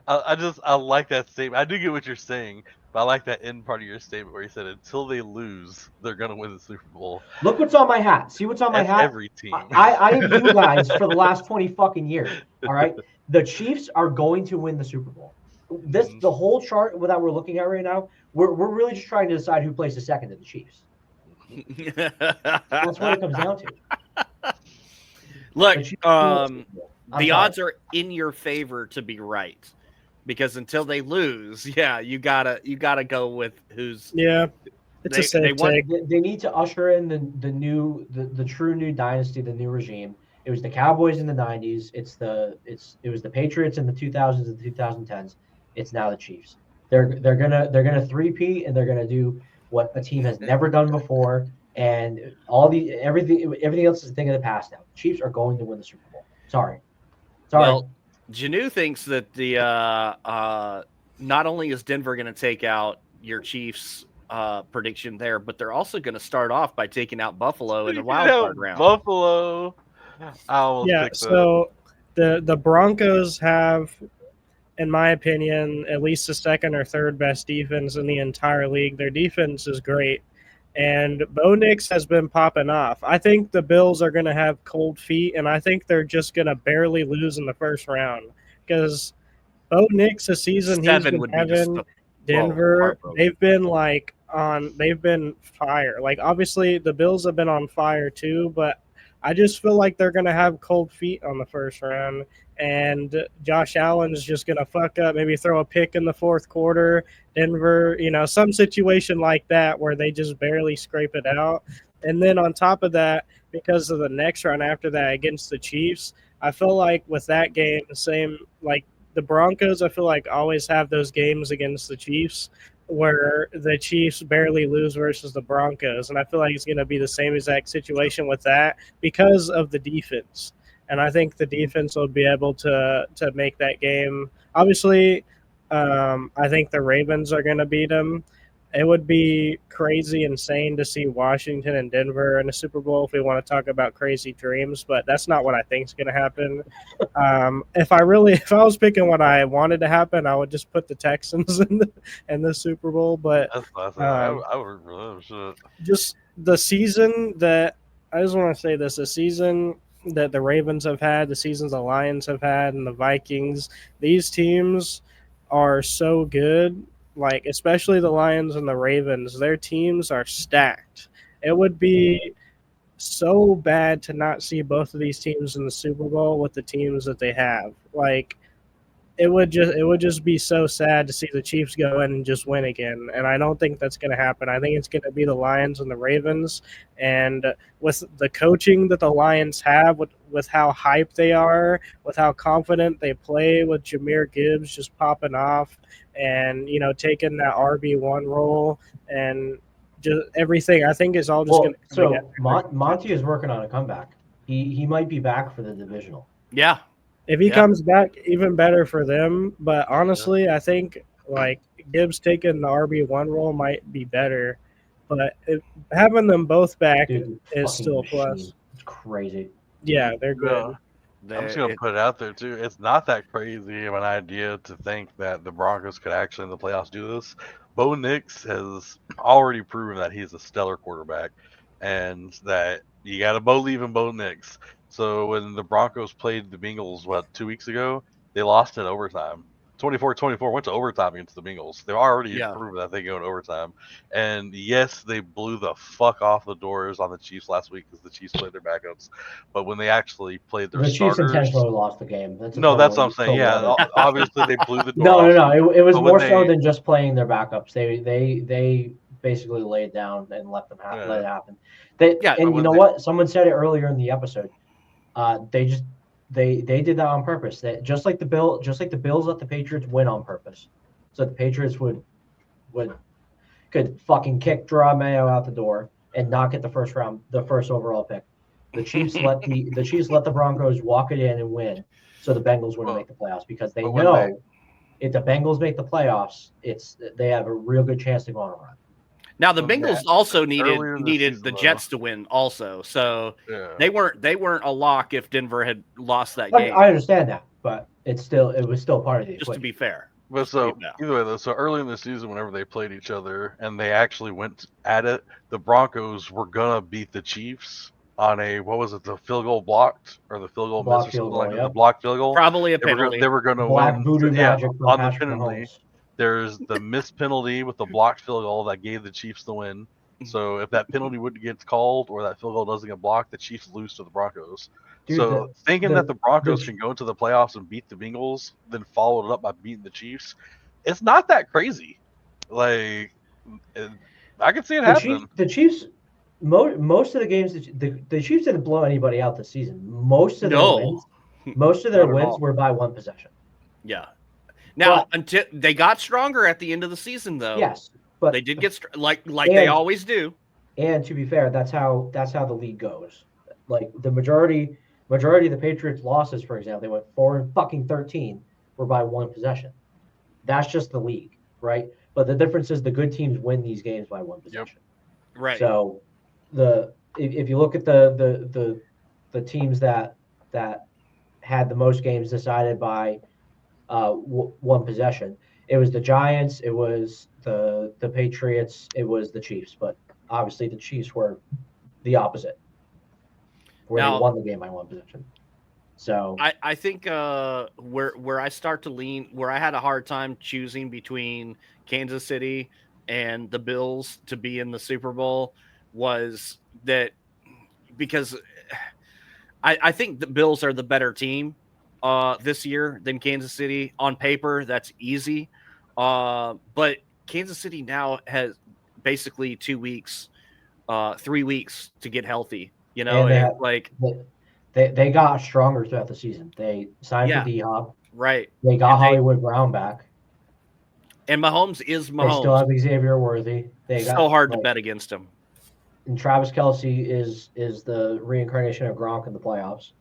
I like that statement. I do get what you're saying, but I like that end part of your statement where you said until they lose, they're going to win the Super Bowl. Look what's on my hat. See what's on my hat? Every team. I have you guys for the last 20 fucking years. All right. The Chiefs are going to win the Super Bowl. The whole chart that we're looking at right now, we're really just trying to decide who plays the second to the Chiefs. That's what it comes down to. Look, the odds are in your favor to be right, because until they lose, you gotta go with who's. Yeah, it's a safe take. They need to usher in the true new dynasty, the new regime. It was the Cowboys in the 90s. It was the Patriots in the 2000s and the 2010s. It's now the Chiefs. They're gonna three-peat, and they're gonna do what a team has never done before. And everything else is a thing of the past now. The Chiefs are going to win the Super Bowl. Sorry. Well, Janu thinks that the not only is Denver going to take out your Chiefs prediction there, but they're also going to start off by taking out Buffalo in the wild card round. Buffalo. So the Broncos have in my opinion, at least the second or third best defense in the entire league. Their defense is great. And Bo Nix has been popping off. I think the Bills are going to have cold feet, and I think they're just going to barely lose in the first round because Bo Nix, the season he's 7 been would be just having, Denver, heartbroken. they've been fire. Like, obviously, the Bills have been on fire too, but I just feel like they're going to have cold feet on the first round, and Josh Allen's just going to fuck up, maybe throw a pick in the fourth quarter. Denver, some situation like that where they just barely scrape it out. And then on top of that, because of the next round after that against the Chiefs, I feel like with that game, the same, like the Broncos, I feel like always have those games against the Chiefs where the Chiefs barely lose versus the Broncos. And I feel like it's going to be the same exact situation with that because of the defense. And I think the defense will be able to make that game. Obviously, I think the Ravens are going to beat them. It would be crazy, insane to see Washington and Denver in a Super Bowl if we want to talk about crazy dreams, but that's not what I think is going to happen. If I was picking what I wanted to happen, I would just put the Texans in the Super Bowl. But That's what I would really shit. just the season that I just want to say this: the season that the Ravens have had, the seasons the Lions have had, and the Vikings. These teams are so good. Like, especially the Lions and the Ravens, their teams are stacked. It would be so bad to not see both of these teams in the Super Bowl with the teams that they have. Like, it would just be so sad to see the Chiefs go in and just win again. And I don't think that's going to happen. I think it's going to be the Lions and the Ravens. And with the coaching that the Lions have, with how hyped they are, with how confident they play, with Jahmyr Gibbs just popping off and, taking that RB1 role and just everything, I think is all just going to come together. Monty is working on a comeback. He might be back for the divisional. Yeah. If he comes back, even better for them. But honestly, I think like Gibbs taking the RB1 role might be better. But having them both back is still a plus. It's crazy. Yeah, they're good. I'm just gonna put it out there too. It's not that crazy of an idea to think that the Broncos could actually in the playoffs do this. Bo Nix has already proven that he's a stellar quarterback, and that you got to believe in Bo Nix. So when the Broncos played the Bengals, 2 weeks ago, they lost in overtime. 24-24 went to overtime against the Bengals. They've already proven that they go to overtime. And yes, they blew the fuck off the doors on the Chiefs last week because the Chiefs played their backups. But when they actually played their starters, Chiefs intentionally lost the game. That's what I'm saying. Yeah, obviously they blew the door off. No. It was more so than just playing their backups. They basically laid down and let it happen. And you know what? Someone said it earlier in the episode. They did that on purpose. That just like the Bills let the Patriots win on purpose, so the Patriots could fucking kick Draw Mayo out the door and not get the first overall pick. The Chiefs let the Broncos walk it in and win, so the Bengals wouldn't make the playoffs because they know if the Bengals make the playoffs, they have a real good chance to go on a run. Now the Bengals also needed the Jets to win also, so they weren't a lock if Denver had lost that game. I understand that, but it was still part of the equation. To be fair. But either way though, so early in the season, whenever they played each other and they actually went at it, the Broncos were gonna beat the Chiefs on the field goal blocked or the field goal missed or something like that. The blocked field goal. Probably a penalty. They were gonna win. Voodoo magic on the penalty. There's the missed penalty with the blocked field goal that gave the Chiefs the win. So if that penalty wouldn't get called or that field goal doesn't get blocked, the Chiefs lose to the Broncos. Dude, thinking that the Broncos can go into the playoffs and beat the Bengals, then followed it up by beating the Chiefs, it's not that crazy. Like, I can see it happening. The Chiefs, most of the games, the Chiefs didn't blow anybody out this season. Most of their wins were by one possession. Yeah. Now, until they got stronger at the end of the season, though. Yes, but they did get like they always do. And to be fair, that's how the league goes. Like the majority of the Patriots' losses, for example, they went 4-13, were by one possession. That's just the league, right? But the difference is the good teams win these games by one possession. Yep. Right. So if you look at the teams that had the most games decided by one possession. It was the Giants, it was the Patriots, it was the Chiefs, but obviously the Chiefs were the opposite, where they won the game by one possession. So I think where I start to lean, where I had a hard time choosing between Kansas City and the Bills to be in the Super Bowl was that because I think the Bills are the better team this year than Kansas City. On paper, that's easy. But Kansas City now has basically 2 weeks, 3 weeks to get healthy. You know, and they got stronger throughout the season. They signed for D-Hop. Right. They got Hollywood Brown back. And Mahomes is Mahomes. They still have Xavier Worthy. So hard to bet against him. And Travis Kelce is the reincarnation of Gronk in the playoffs.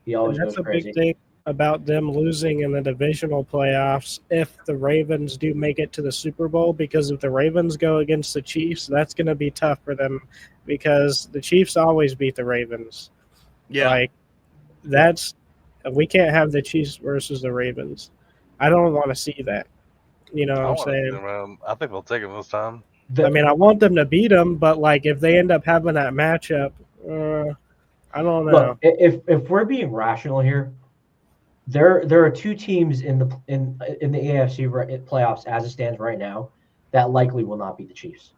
He always goes crazy. Big thing about them losing in the divisional playoffs if the Ravens do make it to the Super Bowl, because if the Ravens go against the Chiefs, that's going to be tough for them because the Chiefs always beat the Ravens. Yeah. We can't have the Chiefs versus the Ravens. I don't want to see that. You know what I'm saying? I think they'll take them this time. I want them to beat them, but if they end up having that matchup, I don't know. Look, if we're being rational here, there are two teams in the AFC playoffs as it stands right now that likely will not beat the Chiefs.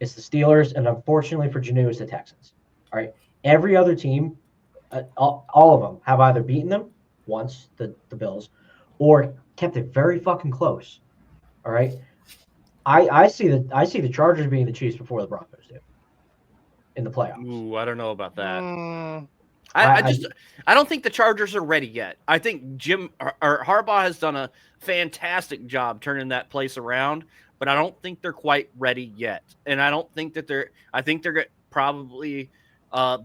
It's the Steelers, and unfortunately for Janu, it's the Texans. All right, every other team, all of them have either beaten them once, the Bills, or kept it very fucking close. All right. I see the Chargers being the Chiefs before the Broncos do in the playoffs. Ooh, I don't know about that. I don't think the Chargers are ready yet. I think Harbaugh has done a fantastic job turning that place around, but I don't think they're quite ready yet. And I don't think that I think they're going to probably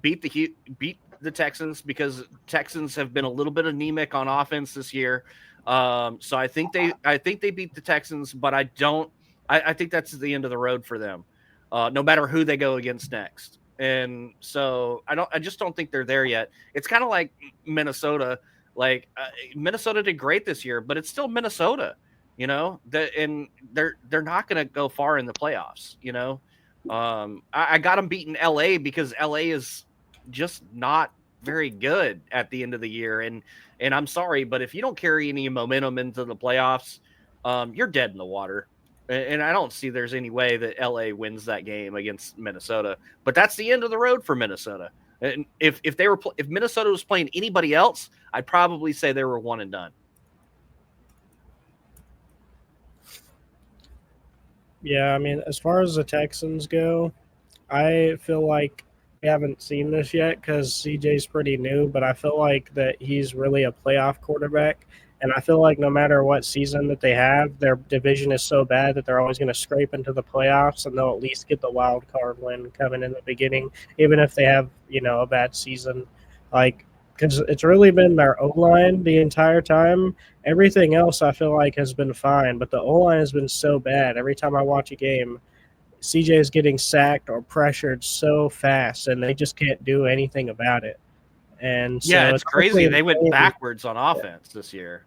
beat the Texans because Texans have been a little bit anemic on offense this year. So I think they beat the Texans, but I think that's the end of the road for them, no matter who they go against next. And so I just don't think they're there yet. It's kind of like Minnesota. Minnesota did great this year, but it's still Minnesota, you know. And they're not going to go far in the playoffs, you know. I got them beating LA because LA is just not very good at the end of the year. And I'm sorry, but if you don't carry any momentum into the playoffs, you're dead in the water. And I don't see there's any way that LA wins that game against Minnesota. But that's the end of the road for Minnesota. And if Minnesota was playing anybody else, I'd probably say they were one and done. Yeah, as far as the Texans go, I feel like we haven't seen this yet because CJ's pretty new, but I feel like that he's really a playoff quarterback. And I feel like no matter what season that they have, their division is so bad that they're always going to scrape into the playoffs, and they'll at least get the wild card win coming in the beginning, even if they have, a bad season. Because it's really been their O-line the entire time. Everything else I feel like has been fine, but the O-line has been so bad. Every time I watch a game, CJ is getting sacked or pressured so fast, and they just can't do anything about it. And so it's crazy. They went backwards on offense this year.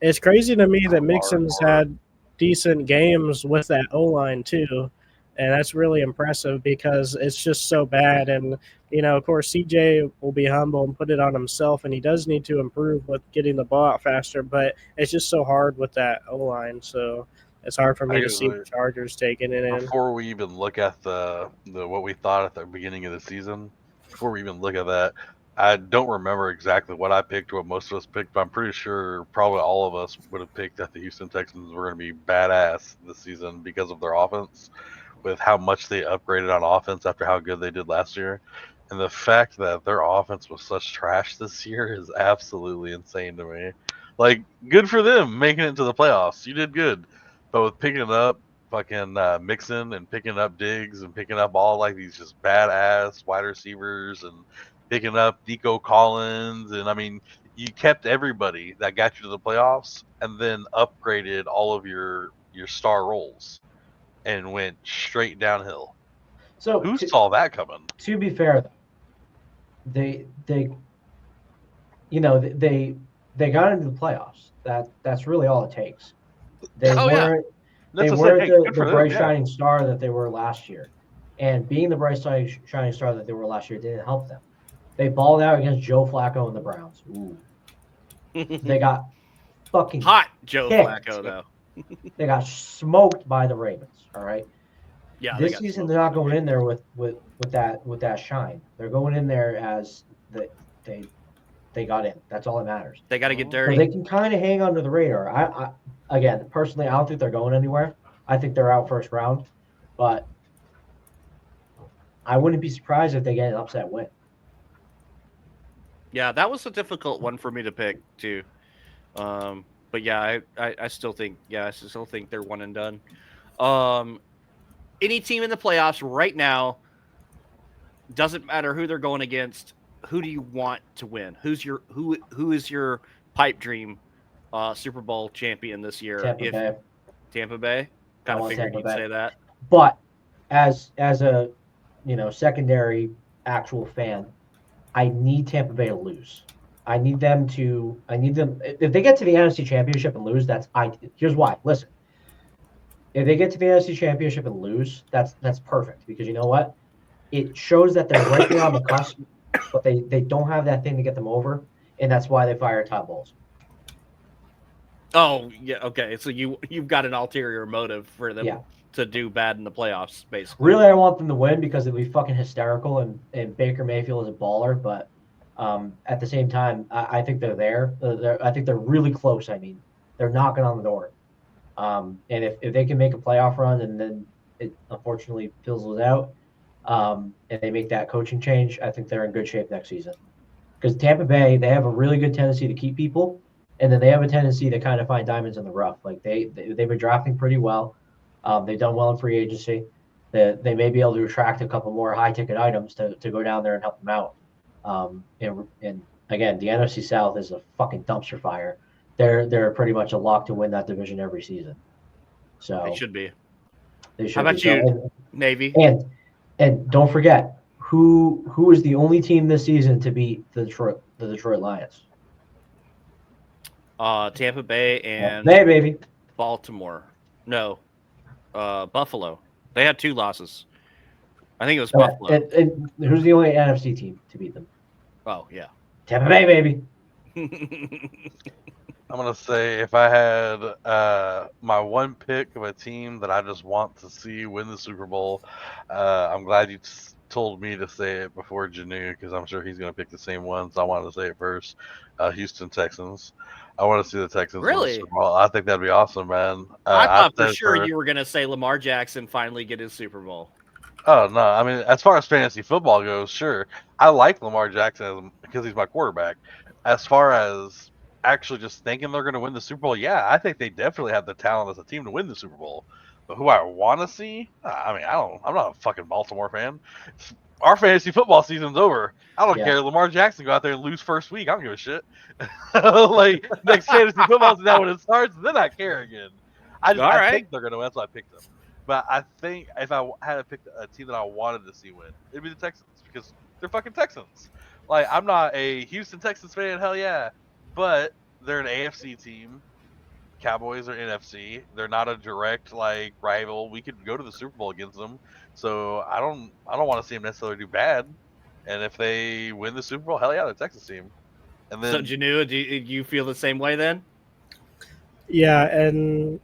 It's crazy to me that Mixon's had decent games with that O-line too, and that's really impressive because it's just so bad. And, of course, CJ will be humble and put it on himself, and he does need to improve with getting the ball out faster, but it's just so hard with that O-line, so it's hard for me to see the Chargers taking it in. Before we even look at the what we thought at the beginning of the season, before we even look at that, I don't remember exactly what I picked, what most of us picked, but I'm pretty sure probably all of us would have picked that the Houston Texans were going to be badass this season because of their offense, with how much they upgraded on offense after how good they did last year. And the fact that their offense was such trash this year is absolutely insane to me. Good for them making it to the playoffs. You did good. But with picking up fucking Mixon and picking up Diggs and picking up all these just badass wide receivers and picking up Nico Collins, and you kept everybody that got you to the playoffs, and then upgraded all of your star roles, and went straight downhill. So who saw that coming? To be fair, though, they they got into the playoffs. That's really all it takes. They Oh, yeah. weren't That's they what I'm weren't saying. Hey, good the for them, bright yeah. shining star that they were last year. And being the bright shining star that they were last year didn't help them. They balled out against Joe Flacco and the Browns. Ooh. They got fucking hot Joe kicked. Flacco though. They got smoked by the Ravens. All right. Yeah, they This got season smoked they're by not the going in Ravens. there with that shine. They're going in there as they got in. That's all that matters. They got to get So dirty. they can kind of hang under the radar. I again, personally, I don't think they're going anywhere. I think they're out first round, but I wouldn't be surprised if they get an upset win. Yeah, that was a difficult one for me to pick too. But yeah, I still think they're one and done. Any team in the playoffs right now, doesn't matter who they're going against. Who do you want to win? Who is your pipe dream Super Bowl champion this year? Tampa Bay. Tampa Bay? Kind of figured you'd say that. But as a secondary actual fan, I need Tampa Bay to lose. I need them if they get to the NFC Championship and lose, here's why. Listen. If they get to the NFC Championship and lose, that's perfect, because you know what? It shows that they're right there on the cusp, but they don't have that thing to get them over, and that's why they fired Todd Bowles. Oh, yeah, okay. So you've got an ulterior motive for them to do bad in the playoffs, basically. Really, I want them to win because it'd be fucking hysterical, and Baker Mayfield is a baller, but at the same time, I think they're there. I think they're really close. I mean, they're knocking on the door. And if they can make a playoff run and then it unfortunately fizzles out, and they make that coaching change, I think they're in good shape next season. Because Tampa Bay, they have a really good tendency to keep people, and then they have a tendency to kind of find diamonds in the rough. Like they've been drafting pretty well. They've done well in free agency. They may be able to attract a couple more high ticket items to go down there and help them out. And again, the NFC South is a fucking dumpster fire. They're pretty much a lock to win that division every season. So they should be. How about you, Navy? And don't forget who is the only team this season to beat the Detroit Lions? Tampa Bay and baby. Baltimore. No, Buffalo. They had 2 losses. I think it was Buffalo. And who's the only NFC team to beat them? Oh yeah, Tampa Bay, baby. I'm going to say if I had my one pick of a team that I just want to see win the Super Bowl, I'm glad you told me to say it before Janu, because I'm sure he's going to pick the same one, so I wanted to say it first. Houston Texans. I want to see the Texans win the Super Bowl. I think that'd be awesome, man. I thought for sure you were going to say Lamar Jackson finally get his Super Bowl. Oh, no. I mean, as far as fantasy football goes, sure. I like Lamar Jackson because he's my quarterback. As far as actually just thinking they're going to win the Super Bowl, yeah, I think they definitely have the talent as a team to win the Super Bowl. But who I want to see, I mean, I'm not a fucking Baltimore fan. Our fantasy football season's over. I don't care. Lamar Jackson go out there and lose first week. I don't give a shit. Like, next fantasy football is now when it starts, then I care again. I think they're going to win. That's why I picked them. But I think if I had to pick a team that I wanted to see win, it'd be the Texans, because they're fucking Texans. Like, I'm not a Houston Texans fan, hell yeah, but they're an AFC team. Cowboys are NFC. They're not a direct like rival. We could go to the Super Bowl against them. So I don't want to see them necessarily do bad. And if they win the Super Bowl, hell yeah, the Texas team. And then, so Janu, do you feel the same way then? Yeah, and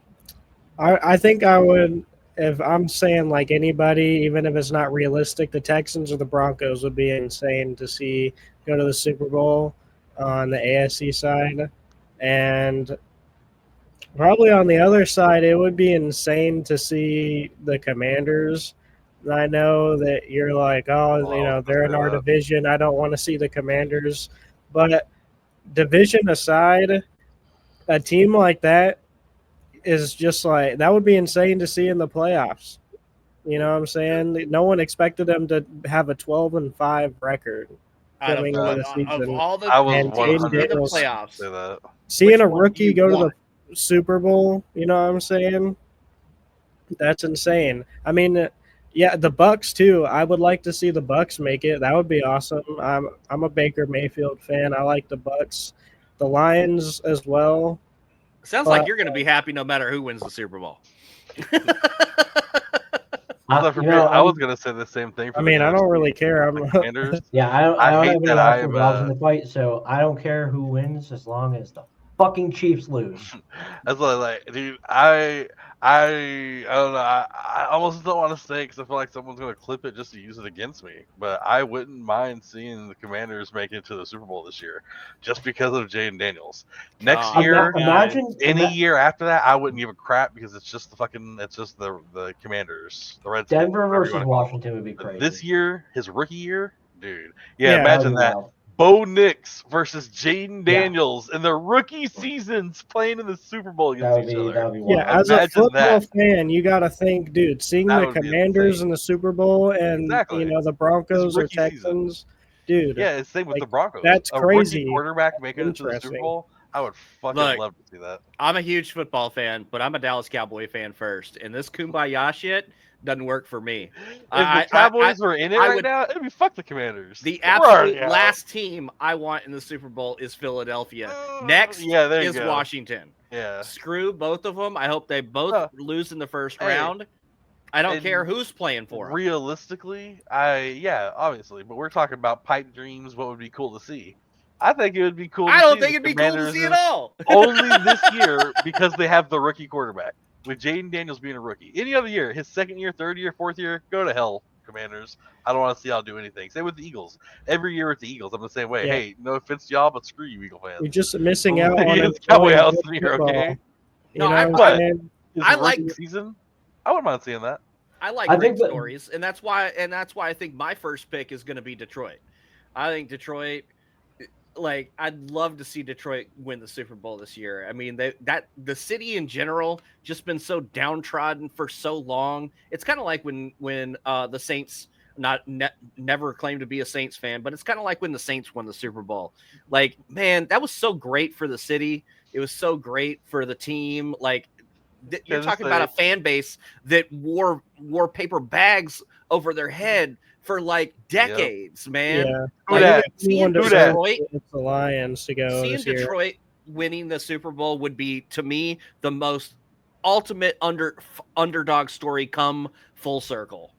I think I would, if I'm saying like anybody, even if it's not realistic, the Texans or the Broncos would be insane to see go to the Super Bowl on the AFC side. And probably on the other side, it would be insane to see the Commanders. I know that you're like, they're in our division. I don't want to see the Commanders. But division aside, a team like that is just like, that would be insane to see in the playoffs. You know what I'm saying? No one expected them to have a 12-5 record coming into the season. Of all the playoffs, seeing a rookie go to the Super Bowl, you know what I'm saying? That's insane. I mean, yeah, the Bucks too. I would like to see the Bucks make it. That would be awesome. I'm a Baker Mayfield fan. I like the Bucks. the Lions as well. Sounds like you're going to be happy no matter who wins the Super Bowl. I was gonna say the same thing. I mean, I don't really care. Commanders. Yeah, I don't I have hate any that options I'm, dogs in the fight, so I don't care who wins as long as the fucking Chiefs lose. That's what I like, dude. I don't know. I almost don't want to say because I feel like someone's gonna clip it just to use it against me. But I wouldn't mind seeing the Commanders make it to the Super Bowl this year, just because of Jaden Daniels. Next year, any year after that, I wouldn't give a crap because it's just the Commanders, the Redskins. Denver versus Washington would be crazy. This year, his rookie year, dude. Yeah, imagine that. Wild. Bo Nix versus Jaden Daniels in their rookie seasons playing in the Super Bowl against each other. That would be wild. Yeah, as a football fan, you got to think, dude, seeing the Commanders in the Super Bowl and the Broncos or Texans, season. Dude. Yeah, it's the same with the Broncos. That's crazy. Rookie quarterback making it to the Super Bowl. I would fucking love to see that. I'm a huge football fan, but I'm a Dallas Cowboy fan first, and this kumbaya shit doesn't work for me. If the Cowboys were in it right now, it'd be fuck the Commanders. The absolute last team I want in the Super Bowl is Philadelphia. Next is Washington. Yeah. Screw both of them. I hope they both lose in the first round. I don't care who's playing for them. Realistically, obviously, but we're talking about pipe dreams. What would be cool to see? I think it would be cool. I don't think it'd be cool to see at all. Only this year because they have the rookie quarterback. With Jaden Daniels being a rookie. Any other year, his second year, third year, fourth year, go to hell, Commanders. I don't want to see y'all do anything. Same with the Eagles. Every year with the Eagles, I'm the same way. Yeah. Hey, no offense to y'all, but screw you, Eagle fans. You're just missing out on it. Cowboy house here, okay? No, I like season. I wouldn't mind seeing that. I like great stories, and that's why I think my first pick is going to be Detroit. I think Detroit. Like, I'd love to see Detroit win the Super Bowl this year. I mean, the city in general just been so downtrodden for so long. It's kind of like when the Saints never claimed to be a Saints fan, but it's kind of like when the Saints won the Super Bowl. Like, man, that was so great for the city. It was so great for the team. Like, you're talking about a fan base that wore paper bags over their head for like decades, man. Yeah. Like, seeing Detroit, it's the Lions to go. Seeing Detroit winning the Super Bowl would be, to me, the most ultimate underdog story come full circle.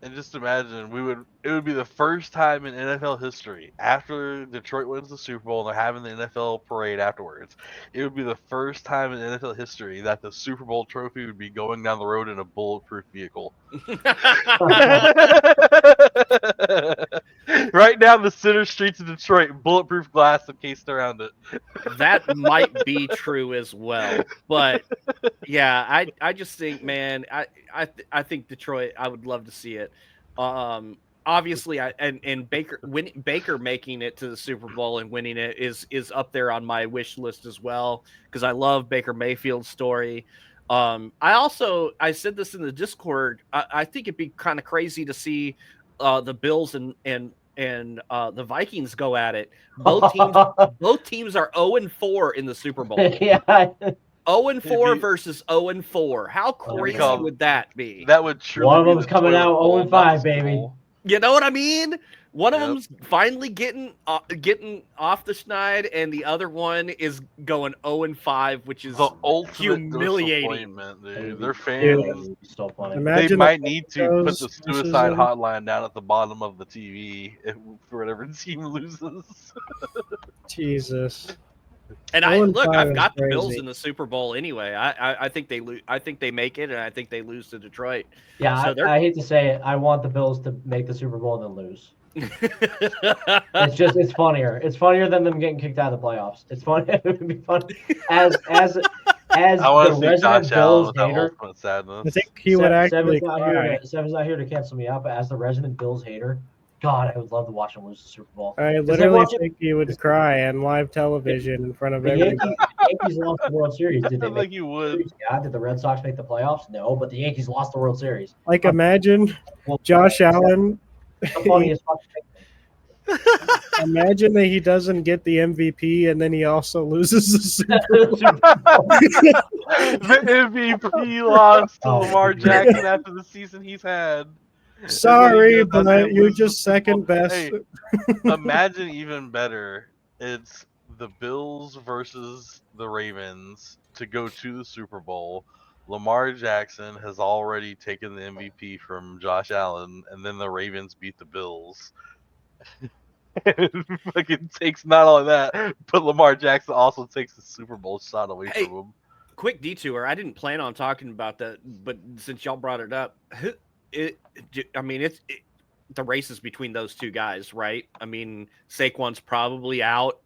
And just imagine, it would be the first time in NFL history after Detroit wins the Super Bowl and they're having the NFL parade afterwards. It would be the first time in NFL history that the Super Bowl trophy would be going down the road in a bulletproof vehicle. Right down the center streets of Detroit, bulletproof glass encased around it. That might be true as well, but yeah, I just think, man, I think Detroit. I would love to see it. Obviously, and Baker making it to the Super Bowl and winning it is up there on my wish list as well, because I love Baker Mayfield's story. I said this in the Discord. I think it'd be kind of crazy to see the Bills and the Vikings go at it. Both teams are 0-4 in the Super Bowl. Yeah. 0-4 versus 0-4. How crazy would that be? That would truly. One of them's coming out 0-5, baby. You know what I mean? One of them's finally getting off the schneid, and the other one is going 0-5, which is the ultimate humiliating. Dude. Their fans, they might need to put the suicide hotline down at the bottom of the TV for whatever team loses. Jesus. And I've got the Bills in the Super Bowl anyway. I think they lose. I think they make it, and I think they lose to Detroit. Yeah, so I hate to say it. I want the Bills to make the Super Bowl and then lose. It's funnier. It's funnier than them getting kicked out of the playoffs. It's funny. It would be funny as the resident Bills hater. I think he would actually. Seven's not here to cancel me out, but as the resident Bills hater, God, I would love to watch him lose the Super Bowl. I literally think he would cry on live television in front of everybody. The Yankees lost the World Series. Did they? Like you would. Yeah. Did the Red Sox make the playoffs? No, but the Yankees lost the World Series. Like, imagine Josh Allen. The funniest fucking thing. Imagine that he doesn't get the MVP and then he also loses the Super Bowl. The MVP lost to Lamar Jackson after the season he's had. Sorry, but you're just second best. Hey, imagine even better. It's the Bills versus the Ravens to go to the Super Bowl. Lamar Jackson has already taken the MVP from Josh Allen, and then the Ravens beat the Bills. It fucking takes not only that, but Lamar Jackson also takes the Super Bowl shot away Hey, from him. Quick detour. I didn't plan on talking about that, but since y'all brought it up, the race is between those two guys, right? I mean, Saquon's probably out.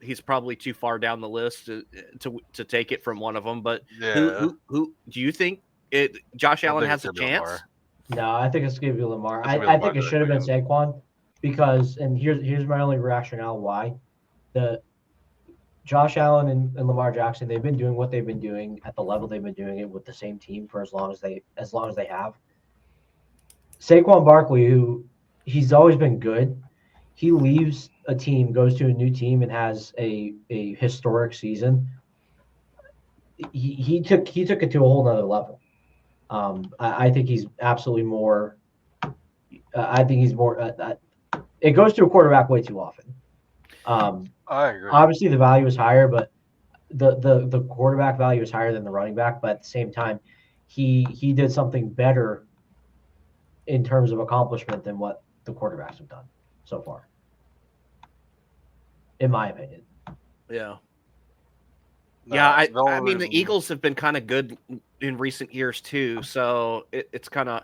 He's probably too far down the list to take it from one of them. But Yeah. who do you think Josh I Allen think has it's a gonna be chance? Lamar. No, I think it's going to be Lamar. It's gonna be I Lamar think it should have been again. Saquon because, and here's my only rationale why. The Josh Allen and Lamar Jackson, they've been doing what they've been doing at the level they've been doing it with the same team for as long as they have. Saquon Barkley, who he's always been good, he leaves a team, goes to a new team, and has a historic season. He took it to a whole nother level. I think he's absolutely more. I think he's more. It goes to a quarterback way too often. I agree. Obviously, the value is higher, but the quarterback value is higher than the running back. But at the same time, he did something better in terms of accomplishment than what the quarterbacks have done so far, in my opinion. Yeah. No, Yeah, I the only mean, the reason- Eagles have been kind of good in recent years too, so it's kind of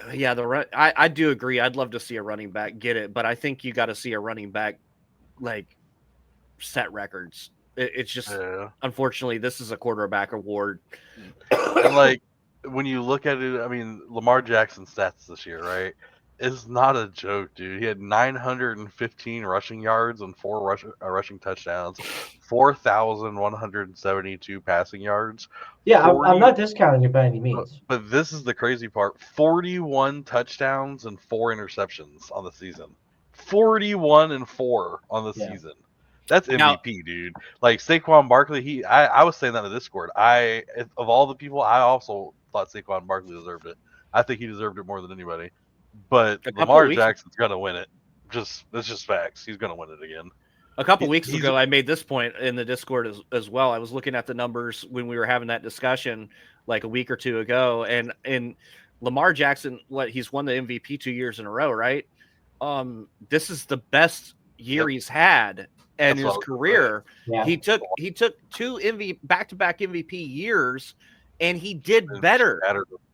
I do agree. I'd love to see a running back get it, but I think you got to see a running back like set records. It's just Yeah. unfortunately this is a quarterback award. And like when you look at it, I mean, Lamar Jackson's stats this year, right? It's not a joke, dude. He had 915 rushing yards and 4 rushing touchdowns, 4,172 passing yards. Yeah, 40 I'm not discounting it by any means. But this is the crazy part: 41 touchdowns and 4 interceptions on the season. 41 and 4 on the Yeah. season. That's MVP, dude. Like Saquon Barkley, I was saying that in the Discord. Of all the people, I also thought Saquon Barkley deserved it. I think he deserved it more than anybody. But A couple Lamar of weeks- Jackson's gonna win it. That's just facts. He's gonna win it again. A couple He- weeks he's- ago, I made this point in the Discord as well. I was looking at the numbers when we were having that discussion like a week or two ago, and Lamar Jackson, he's won the MVP 2 years in a row, right? This is the best year he's had in his career. Yeah. He took 2 back-to-back MVP years, and he did better.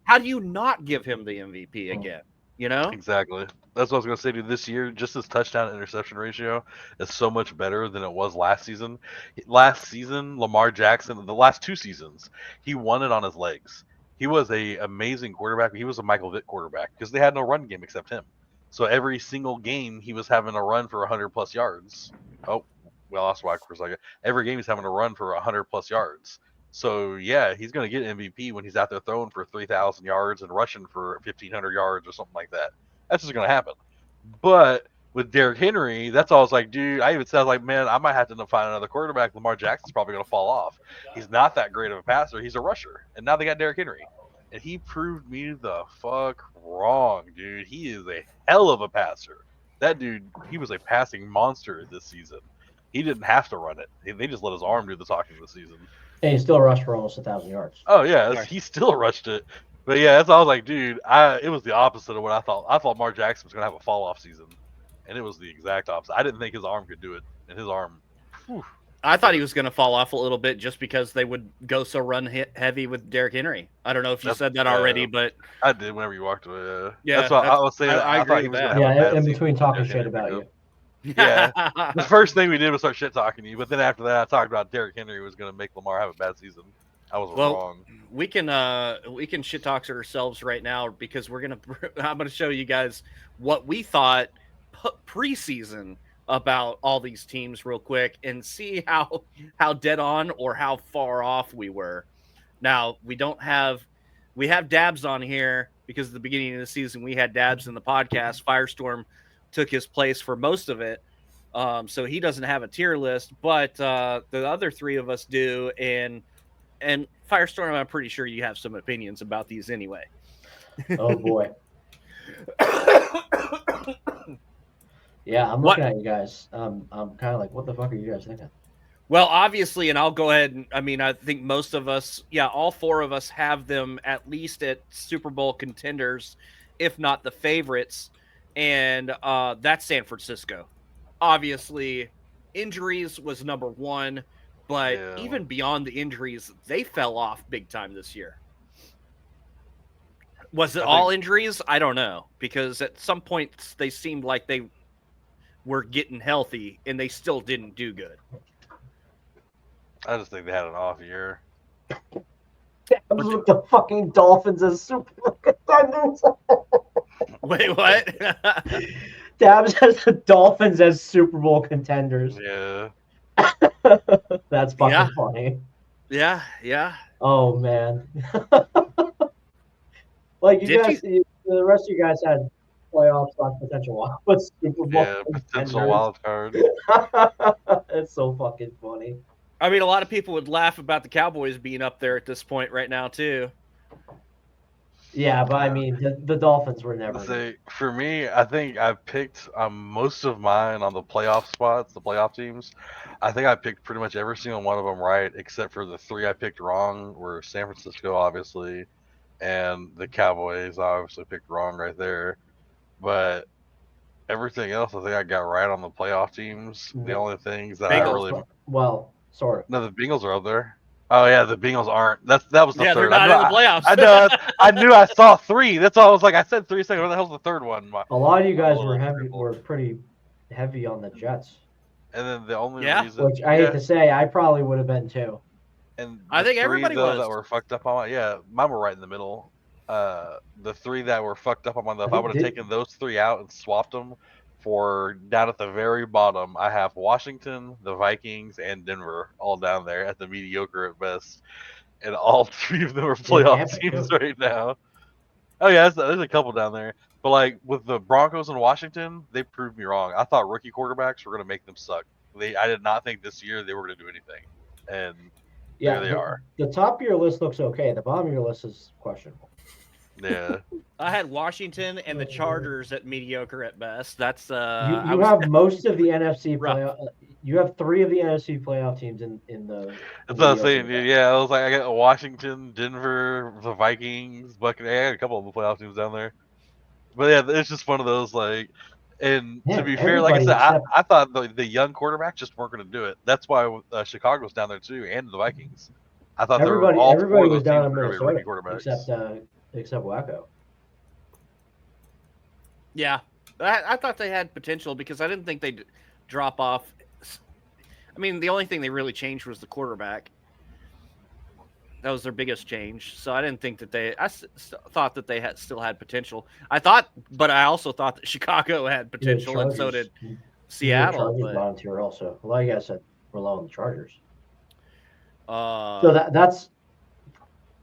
How do you not give him the MVP again? You know? Exactly. That's what I was going to say, dude. This year, just his touchdown interception ratio is so much better than it was last season. Last season, Lamar Jackson, the last 2 seasons, he won it on his legs. He was an amazing quarterback. He was a Michael Vick quarterback because they had no run game except him. So every single game, he was having a run for 100-plus yards. Oh, we lost Wakko for a second. Every game, he's having a run for 100-plus yards. So, yeah, he's going to get MVP when he's out there throwing for 3,000 yards and rushing for 1,500 yards or something like that. That's just going to happen. But with Derrick Henry, that's all I was like, dude, I even said, like, man, I might have to find another quarterback. Lamar Jackson's probably going to fall off. He's not that great of a passer. He's a rusher. And now they got Derrick Henry. And he proved me the fuck wrong, dude. He is a hell of a passer. That dude, he was a passing monster this season. He didn't have to run it. They just let his arm do the talking this season. And he still rushed for almost 1,000 yards. Oh yeah, he still rushed it. But yeah, that's all I was like, dude. It was the opposite of what I thought. I thought Lamar Jackson was gonna have a fall off season, and it was the exact opposite. I didn't think his arm could do it, and his arm. Whew. I thought he was going to fall off a little bit just because they would go so run heavy with Derrick Henry. I don't know if you said that already, but I did whenever you walked away. Yeah, that's what I was saying. I thought agree he with was that. gonna have a bad In season between when talking Derrick shit Henry about picked you. up. Yeah, the first thing we did was start shit talking to you, but then after that, I talked about Derrick Henry was going to make Lamar have a bad season. I was wrong. We can shit talk ourselves right now because I'm gonna show you guys what we thought preseason about all these teams real quick and see how dead on or how far off we were. Now we have Dabs on here because at the beginning of the season we had Dabs in the podcast. Firestorm took his place for most of it. So he doesn't have a tier list, but the other 3 of us do, and Firestorm, I'm pretty sure you have some opinions about these anyway. Oh boy. Yeah, I'm What- looking at you guys. I'm kind of like, what the fuck are you guys thinking? Well, obviously, and I'll go ahead and I think most of us, all four of us have them at least at Super Bowl contenders, if not the favorites. And that's San Francisco. Obviously, injuries was number one, but Yeah. even beyond the injuries, they fell off big time this year. Was it all injuries? I don't know, because at some points they seemed like they were getting healthy and they still didn't do good. I just think they had an off year. With the fucking Dolphins as Super Bowl contenders. Wait, what? Dabs has the Dolphins as Super Bowl contenders. Yeah. That's fucking Yeah. funny. Yeah. Oh man. Like you Did guys, the rest of you guys had playoffs on potential Super Bowl. Yeah, potential wild card. It's so fucking funny. I mean, a lot of people would laugh about the Cowboys being up there at this point right now, too. Yeah, but I mean, the Dolphins were never. Say, for me, I think I picked most of mine on the playoff spots, the playoff teams. I think I picked pretty much every single one of them right, except for the three I picked wrong were San Francisco, obviously, and the Cowboys. I obviously picked wrong right there. But everything else, I think I got right on the playoff teams. The only things that I really sort of. No, the Bengals are up there. Oh yeah, the Bengals aren't. That was the Yeah, third. they're not in the playoffs. I know. I knew I saw three. That's all I was like. I said 3 seconds. What the hell's the third one? A lot of you guys were pretty heavy on the Jets. And then the only reason, which I hate to say, I probably would have been too. And I think everybody was that were fucked up on. Mine were right in the middle. The three that were fucked up on my if I would have taken those three out and swapped them for down at the very bottom, I have Washington, the Vikings, and Denver all down there at the mediocre at best, and all three of them are playoff teams right now. Oh yeah, there's a couple down there, but like with the Broncos and Washington, they proved me wrong. I thought rookie quarterbacks were going to make them suck. I did not think this year they were going to do anything, and there they are. The top of your list looks okay. The bottom of your list is questionable. Yeah. I had Washington and the Chargers at mediocre at best. That's you have most of the NFC playoff. You have 3 of the NFC playoff teams in the. That's what I was saying, dude. Yeah, I was like, I got Washington, Denver, the Vikings, Buccaneers. I got a couple of the playoff teams down there. But yeah, it's just one of those like. And to be fair, like I said, I thought the young quarterbacks just weren't going to do it. That's why Chicago was down there too, and the Vikings. I thought everybody was down in Minnesota, except Wakko. Yeah, I thought they had potential because I didn't think they'd drop off. I mean, the only thing they really changed was the quarterback. That was their biggest change. So I didn't think that I thought that they still had potential. But I also thought that Chicago had potential, and so did Seattle. Chargers volunteer also. Like I said, we're low on the Chargers. So that's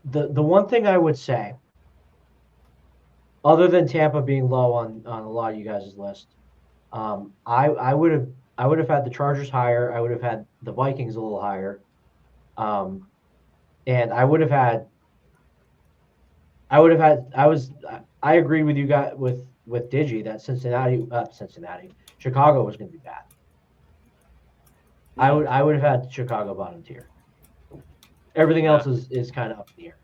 the one thing I would say, other than Tampa being low on a lot of you guys' list, I would have had the Chargers higher. I would have had the Vikings a little higher, and I agree with you guys with Digi that Chicago was going to be bad. I would have had Chicago bottom tier. Everything else is kind of up in the air.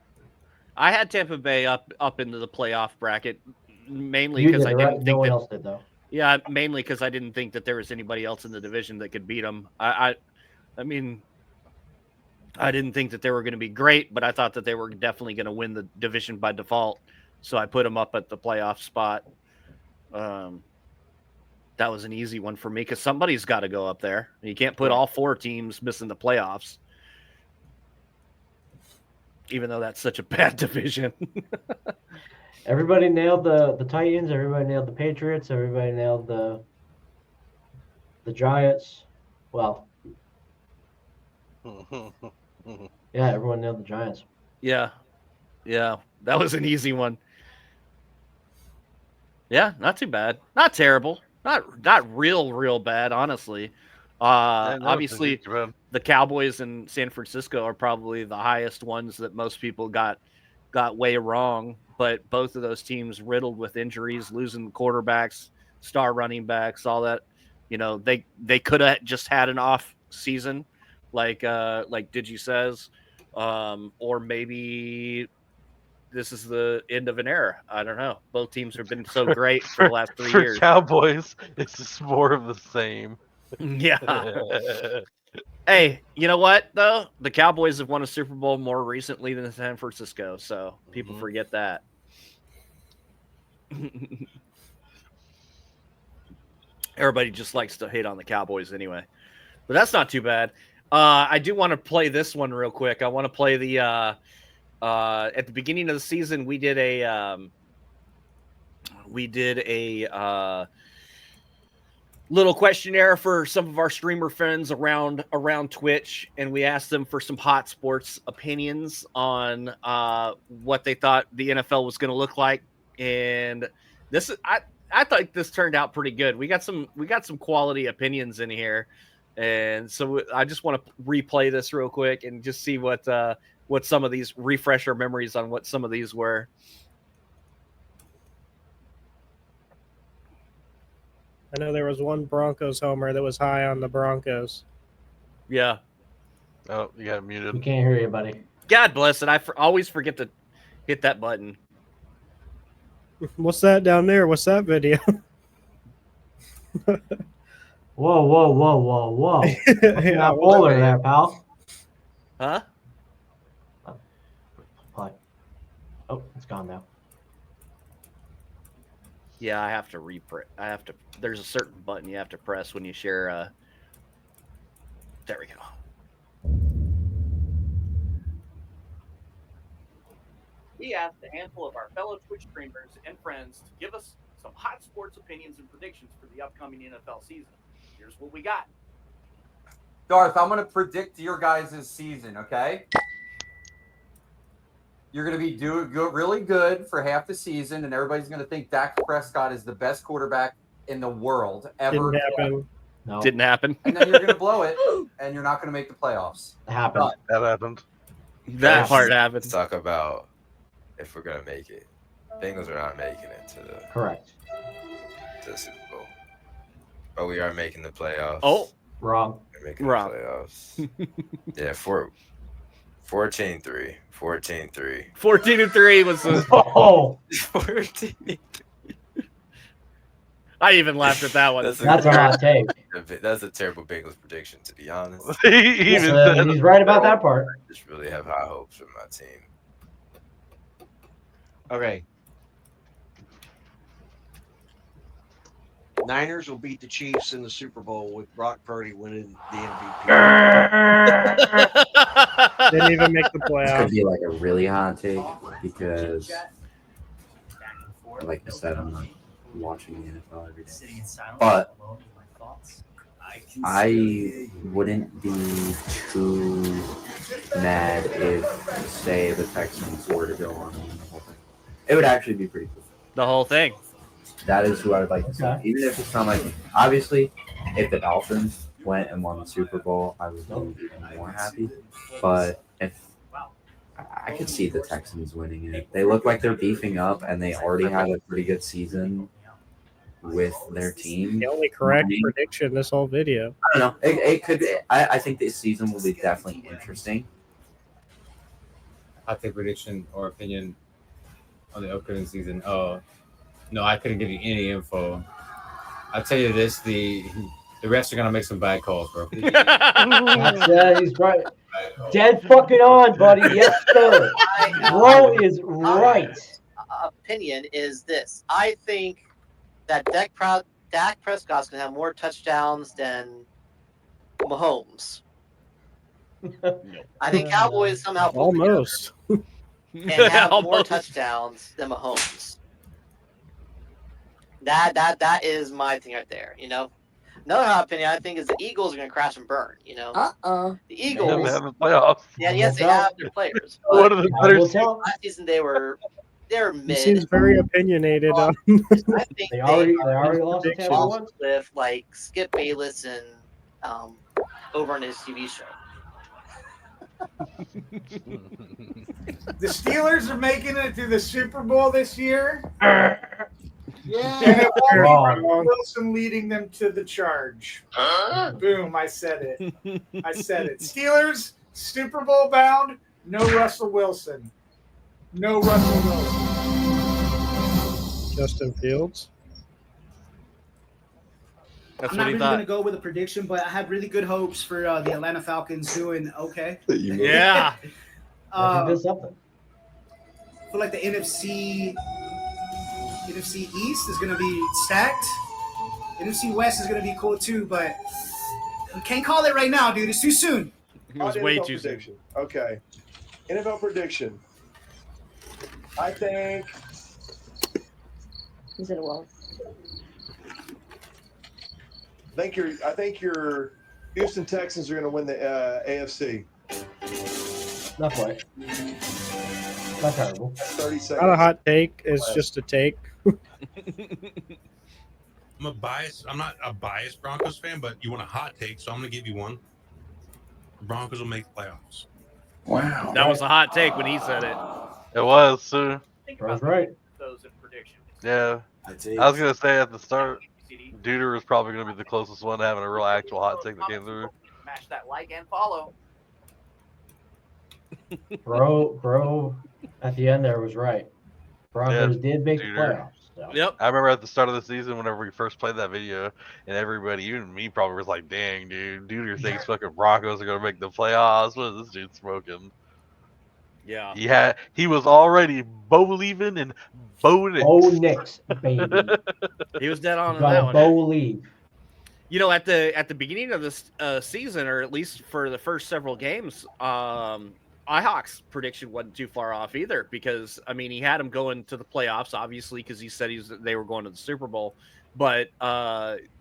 I had Tampa Bay up into the playoff bracket, mainly because I didn't think no one else did though. Yeah, mainly because I didn't think that there was anybody else in the division that could beat them. I mean, I didn't think that they were going to be great, but I thought that they were definitely going to win the division by default. So I put them up at the playoff spot. That was an easy one for me because somebody's got to go up there. You can't put all 4 teams missing the playoffs, even though that's such a bad division. Everybody nailed the Titans. Everybody nailed the Patriots. Everybody nailed the Giants. Well, yeah, everyone nailed the Giants. Yeah, that was an easy one. Yeah, not too bad. Not terrible. Not real bad, honestly. Obviously, the Cowboys in San Francisco are probably the highest ones that most people got way wrong. But both of those teams riddled with injuries, losing quarterbacks, star running backs, all that. You know, they could have just had an off season, like Digi says, or maybe this is the end of an era. I don't know. Both teams have been so great for the last 3 years. For Cowboys, it's just more of the same. Yeah. Hey, you know what though? The Cowboys have won a Super Bowl more recently than San Francisco, so people forget that. Everybody just likes to hate on the Cowboys anyway, but that's not too bad. I do want to play this one real quick. I want to play the at the beginning of the season we did a little questionnaire for some of our streamer friends around Twitch, and we asked them for some hot sports opinions on what they thought the NFL was going to look like. And this is I thought this turned out pretty good. We got some quality opinions in here, and so I just want to replay this real quick and just see what some of these, refresh our memories on what some of these were. I know there was one Broncos homer that was high on the Broncos. Yeah. Oh, you got We muted. can't hear you, buddy. God bless it. I always forget to hit that button. What's that down there? What's that video? Whoa. Yeah, Not bowler there, pal. Huh? What? Oh, it's gone now. Yeah, I have to there's a certain button you have to press when you share there we go. We asked a handful of our fellow Twitch streamers and friends to give us some hot sports opinions and predictions for the upcoming NFL season. Here's what we got. Darth, I'm going to predict your guys' season, okay? You're going to be doing really good for half the season, and everybody's going to think Dak Prescott is the best quarterback in the world ever. Didn't happen. No, Didn't happen. And then you're going to blow it, and you're not going to make the playoffs. it happened. That happened. That part happened. Let's talk about if we're gonna make it. Bengals are not making it to Correct. the Super Bowl, but we are making the playoffs. Oh, Wrong. We're making wrong. the playoffs. Yeah, 14-3. 14-3. 14-3 was the Oh, 14. I even laughed at that one. that's a hot take. That's a terrible Bengals prediction, to be honest. He even said, He's right about that part. I just really have high hopes for my team. Okay. Niners will beat the Chiefs in the Super Bowl with Brock Purdy winning the MVP. Didn't even make the This could playoffs. be like a really hot take because, like I said, I'm not watching the NFL every day. But I wouldn't be too mad if, say, the Texans were to go on and win the whole thing. It would actually be pretty cool. The whole thing. That is who I would like to see. Okay. Even if it's not like, obviously, if the Dolphins went and won the Super Bowl, I would be even more happy. But if I could see the Texans winning it, they look like they're beefing up, and they already have a pretty good season with their team. The only correct prediction this whole video. I don't know. It could. I think this season will be definitely interesting. Hot take prediction or opinion on the upcoming season. Oh, no, I couldn't give you any info. I'll tell you this: the refs are gonna make some bad calls, bro. That's, he's right. Dead fucking on, buddy. Yes, sir. Bro is right. Opinion is this. I think that Dak Prescott's going to have more touchdowns than Mahomes. I think Cowboys somehow pull together Almost. and have more Almost. touchdowns than Mahomes. That is my thing right there, you know. Another hot opinion I think is the Eagles are going to crash and burn, you know. The they Eagles, have the playoffs. yeah, yes, they have their players. One But of the I better will tell. last season they're He mid. seems very opinionated on. I think They already lost the predictions. Tampa one. with like Skip Bayless and over on his TV show. The Steelers are making it to the Super Bowl this year. Yeah, Wrong. Wilson leading them to the charge. Boom! I said it. I said it. Steelers Super Bowl bound. No Russell Wilson. No Russell Wilson. Justin Fields. That's I'm what not he really thought. going to go with a prediction, but I have really good hopes for the Atlanta Falcons doing okay. Yeah. They did something. I feel like the NFC East is going to be stacked. NFC West is going to be cool too, but we can't call it right now, dude. It's too soon. It was way too soon. Okay. NFL prediction. I think He's in a wall. I think your Houston Texans are going to win the AFC. Not quite. Not terrible. 30 seconds. Not a hot take. It's just a take. I'm not a biased Broncos fan, but you want a hot take, so I'm going to give you one. The Broncos will make the playoffs. Wow. That was a hot take when he said it. It was, too. That's right. Those in predictions. Yeah. I was going to say at the start, Duder was probably going to be the closest one to having a real actual hot take that came through. Smash that like and follow. Bro, at the end there was right. Broncos did make the playoffs. So. Yep. I remember at the start of the season, whenever we first played that video, and everybody, even me, probably was like, "Dang, dude, Duder thinks fucking Broncos are gonna make the playoffs. What is this dude smoking?" Yeah. He was already believing and voting. Bo Nix, baby. He was dead on Got that a one. believe. You know, at the beginning of this season, or at least for the first several games, IHawk's prediction wasn't too far off either, because I mean he had him going to the playoffs, obviously, because he said they were going to the Super Bowl. But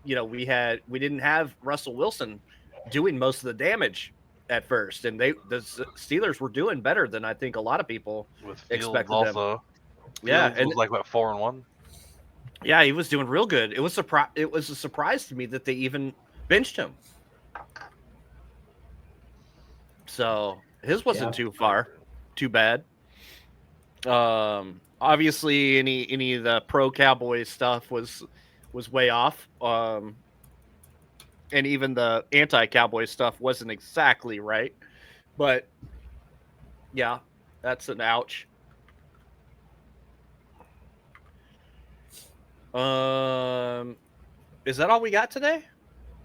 you know, we didn't have Russell Wilson doing most of the damage at first, and the Steelers were doing better than I think a lot of people expected also. them. Yeah, Fields was like what, 4-1. Yeah, he was doing real good. It was a surprise to me that they even benched him. So his wasn't too bad. Obviously, any of the pro Cowboys stuff was way off. And even the anti-Cowboy stuff wasn't exactly right. But yeah, that's an ouch. Is that all we got today?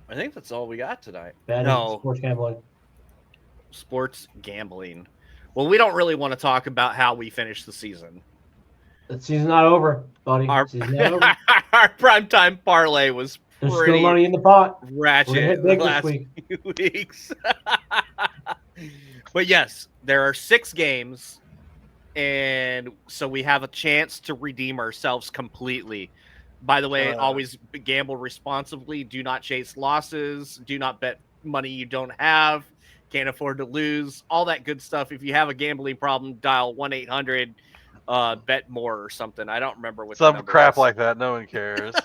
I think that's all we got tonight. No, sports gambling. Sports gambling. Well, we don't really want to talk about how we finished the season. The season's not over, buddy. Season's not over. Our primetime parlay was There's pretty still money in the pot. ratchet the last few weeks. But yes, there are 6 games, and so we have a chance to redeem ourselves completely. By the way, always gamble responsibly. Do not chase losses. Do not bet money you don't have. Can't afford to lose. All that good stuff. If you have a gambling problem, dial 1-800 bet more or something. I don't remember what some crap like that. No one cares.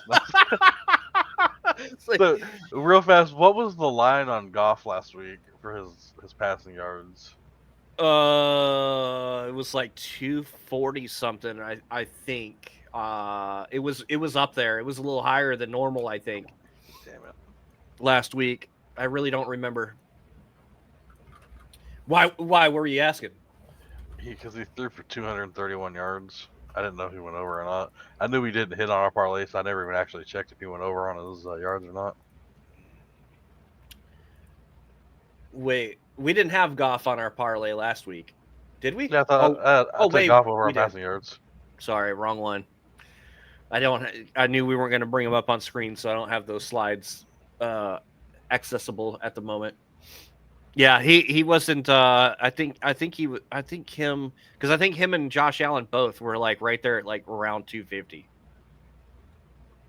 So, real fast, what was the line on Goff last week for his passing yards? It was like 240 something. I think. It was up there. It was a little higher than normal, I think. Damn it. Last week. I really don't remember. Why were you asking? Because he threw for 231 yards. I didn't know if he went over or not. I knew he didn't hit on our parlay, so I never even actually checked if he went over on his yards or not. Wait, we didn't have Goff on our parlay last week, did we? Yeah, I thought I took Goff over on passing yards. Sorry, wrong one. I knew we weren't going to bring him up on screen, so I don't have those slides accessible at the moment. Yeah, he wasn't. I think him and Josh Allen both were like right there at like around 250,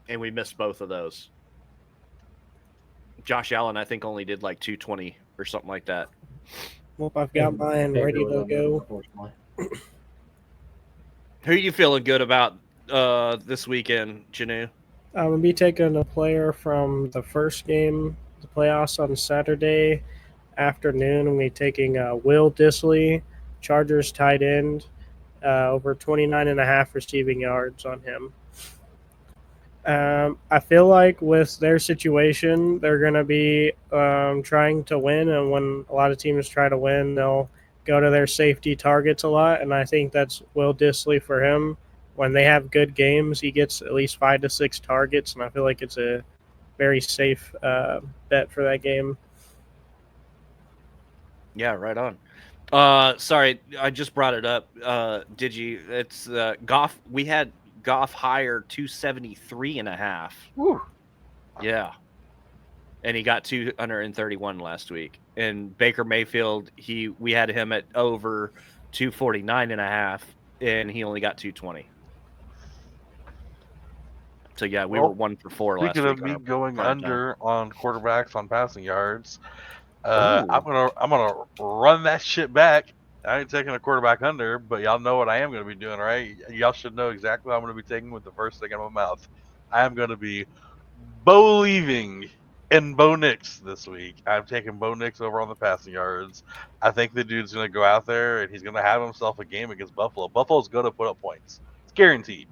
and we missed both of those. Josh Allen, I think, only did like 220 or something like that. Well, I've got mine ready to go. Who are you feeling good about this weekend, Janu? I'm gonna be taking a player from the first game, the playoffs on Saturday afternoon. I'm gonna be taking Will Dissly, Chargers tight end, over 29.5 receiving yards on him. I feel like with their situation, they're going to be trying to win, and when a lot of teams try to win, they'll go to their safety targets a lot, and I think that's Will Dissly for him. When they have good games, he gets at least 5 to 6 targets, and I feel like it's a very safe bet for that game. Yeah, right on. Sorry, I just brought it up. It's Goff. We had Goff higher 273.5. Woo. Yeah. And he got 231 last week. And Baker Mayfield, we had him at over 249.5, and he only got 220. So yeah, we were 1 for 4 last week. Speaking of me going under on quarterbacks on passing yards, Ooh. I'm gonna run that shit back. I ain't taking a quarterback under, but y'all know what I am gonna be doing, right? Y'all should know exactly what I'm gonna be taking with the first thing in my mouth. I am gonna be believing in Bo Nix this week. I'm taking Bo Nix over on the passing yards. I think the dude's gonna go out there and he's gonna have himself a game against Buffalo. Buffalo's gonna put up points. It's guaranteed.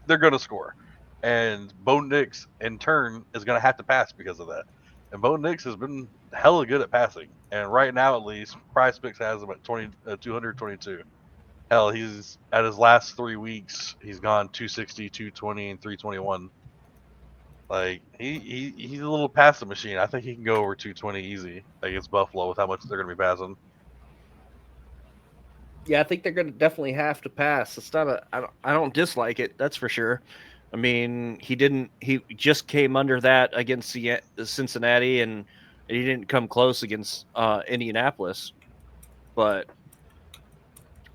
They're gonna score. And Bo Nix, in turn, is going to have to pass because of that. And Bo Nix has been hella good at passing. And right now, at least, Prize Picks has him at 222. Hell, he's at his last 3 weeks, he's gone 260, 220, and 321. Like, he's a little passing machine. I think he can go over 220 easy against Buffalo with how much they're going to be passing. Yeah, I think they're going to definitely have to pass. It's not I don't dislike it, that's for sure. I mean, he just came under that against Cincinnati, and he didn't come close against Indianapolis. But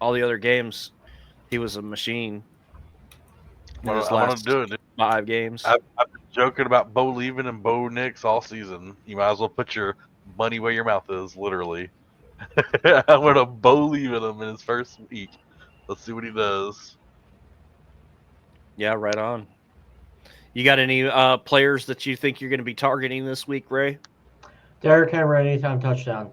all the other games, he was a machine. I'm gonna do it, dude. 5 games. I've been joking about Bo leaving and Bo Nix all season. You might as well put your money where your mouth is, literally. I'm gonna Bo leaving him in his first week. Let's see what he does. Yeah, right on. You got any players that you think you're going to be targeting this week, Ray? Derrick Henry, anytime touchdown.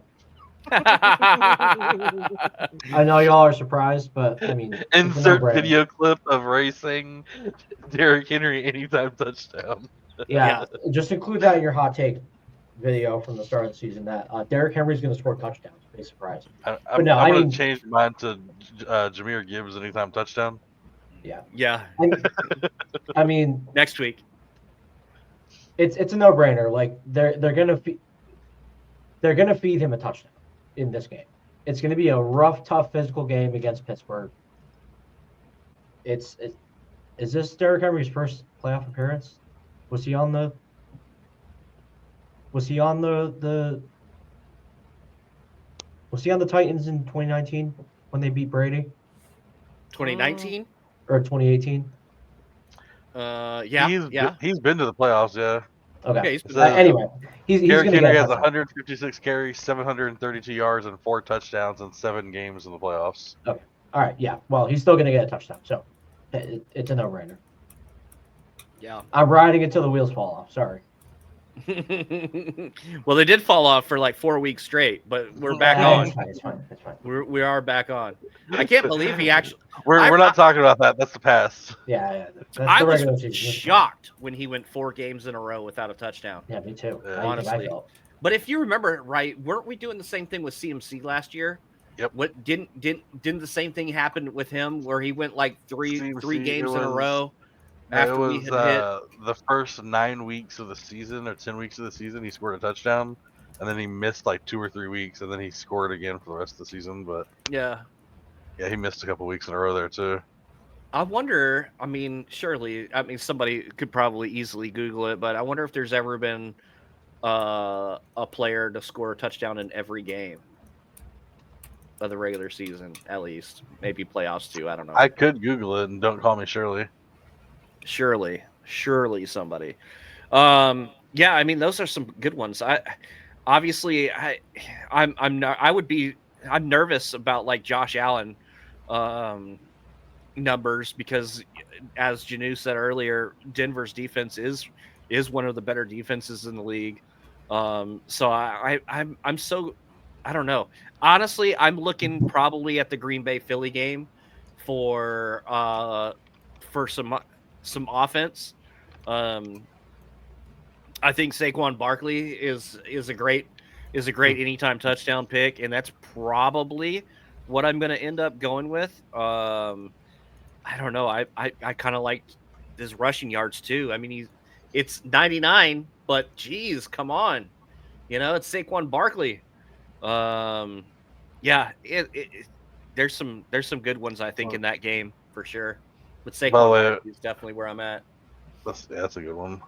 I know y'all are surprised, but I mean, insert video clip of Ray saying Derrick Henry anytime touchdown. Yeah, just include that in your hot take video from the start of the season. That Derrick Henry's going to score touchdowns. Be surprised. I'm going to change mine to Jahmyr Gibbs anytime touchdown. Yeah. I mean, next week. It's a no-brainer. Like they're gonna feed him a touchdown in this game. It's gonna be a rough, tough physical game against Pittsburgh. Is this Derrick Henry's first playoff appearance? Was he on the Titans in 2019 when they beat Brady? 2019 or 2018? He's been to the playoffs, yeah. Okay. Anyway, he's Derrick going to Henry get has 156 carries, 732 yards, and 4 touchdowns in 7 games in the playoffs. Okay. All right. Yeah. Well, he's still going to get a touchdown, so it's a no-brainer. Yeah. I'm riding it till the wheels fall off. Sorry. Well, they did fall off for like 4 weeks straight, but we're back on. It's fine. We are back on. I can't believe he actually. We're not talking about that. That's the past. Yeah. I was shocked when he went 4 games in a row without a touchdown. Yeah, me too. Honestly. But if you remember it right, weren't we doing the same thing with CMC last year? Yep. What didn't the same thing happen with him where he went like three games in a row? After we had hit the first 9 weeks of the season or 10 weeks of the season, he scored a touchdown, and then he missed like 2 or 3 weeks, and then he scored again for the rest of the season. But yeah, he missed a couple weeks in a row there too. I wonder. I mean, surely, somebody could probably easily Google it, but I wonder if there's ever been a player to score a touchdown in every game of the regular season, at least. Maybe playoffs too. I don't know. I could Google it, and don't call me Shirley. Surely somebody. Yeah, I mean, those are some good ones. I'm nervous about like Josh Allen numbers because, as Janu said earlier, Denver's defense is one of the better defenses in the league. So I'm so, I don't know. Honestly, I'm looking probably at the Green Bay Philly game for some offense. I think Saquon Barkley is a great anytime touchdown pick, and that's probably what I'm going to end up going with. I don't know. I kind of like his rushing yards too. I mean, it's 99, but geez, come on, it's Saquon Barkley. Yeah, there's some good ones I think in that game for sure. But Saquon Barkley is definitely where I'm at. That's a good one.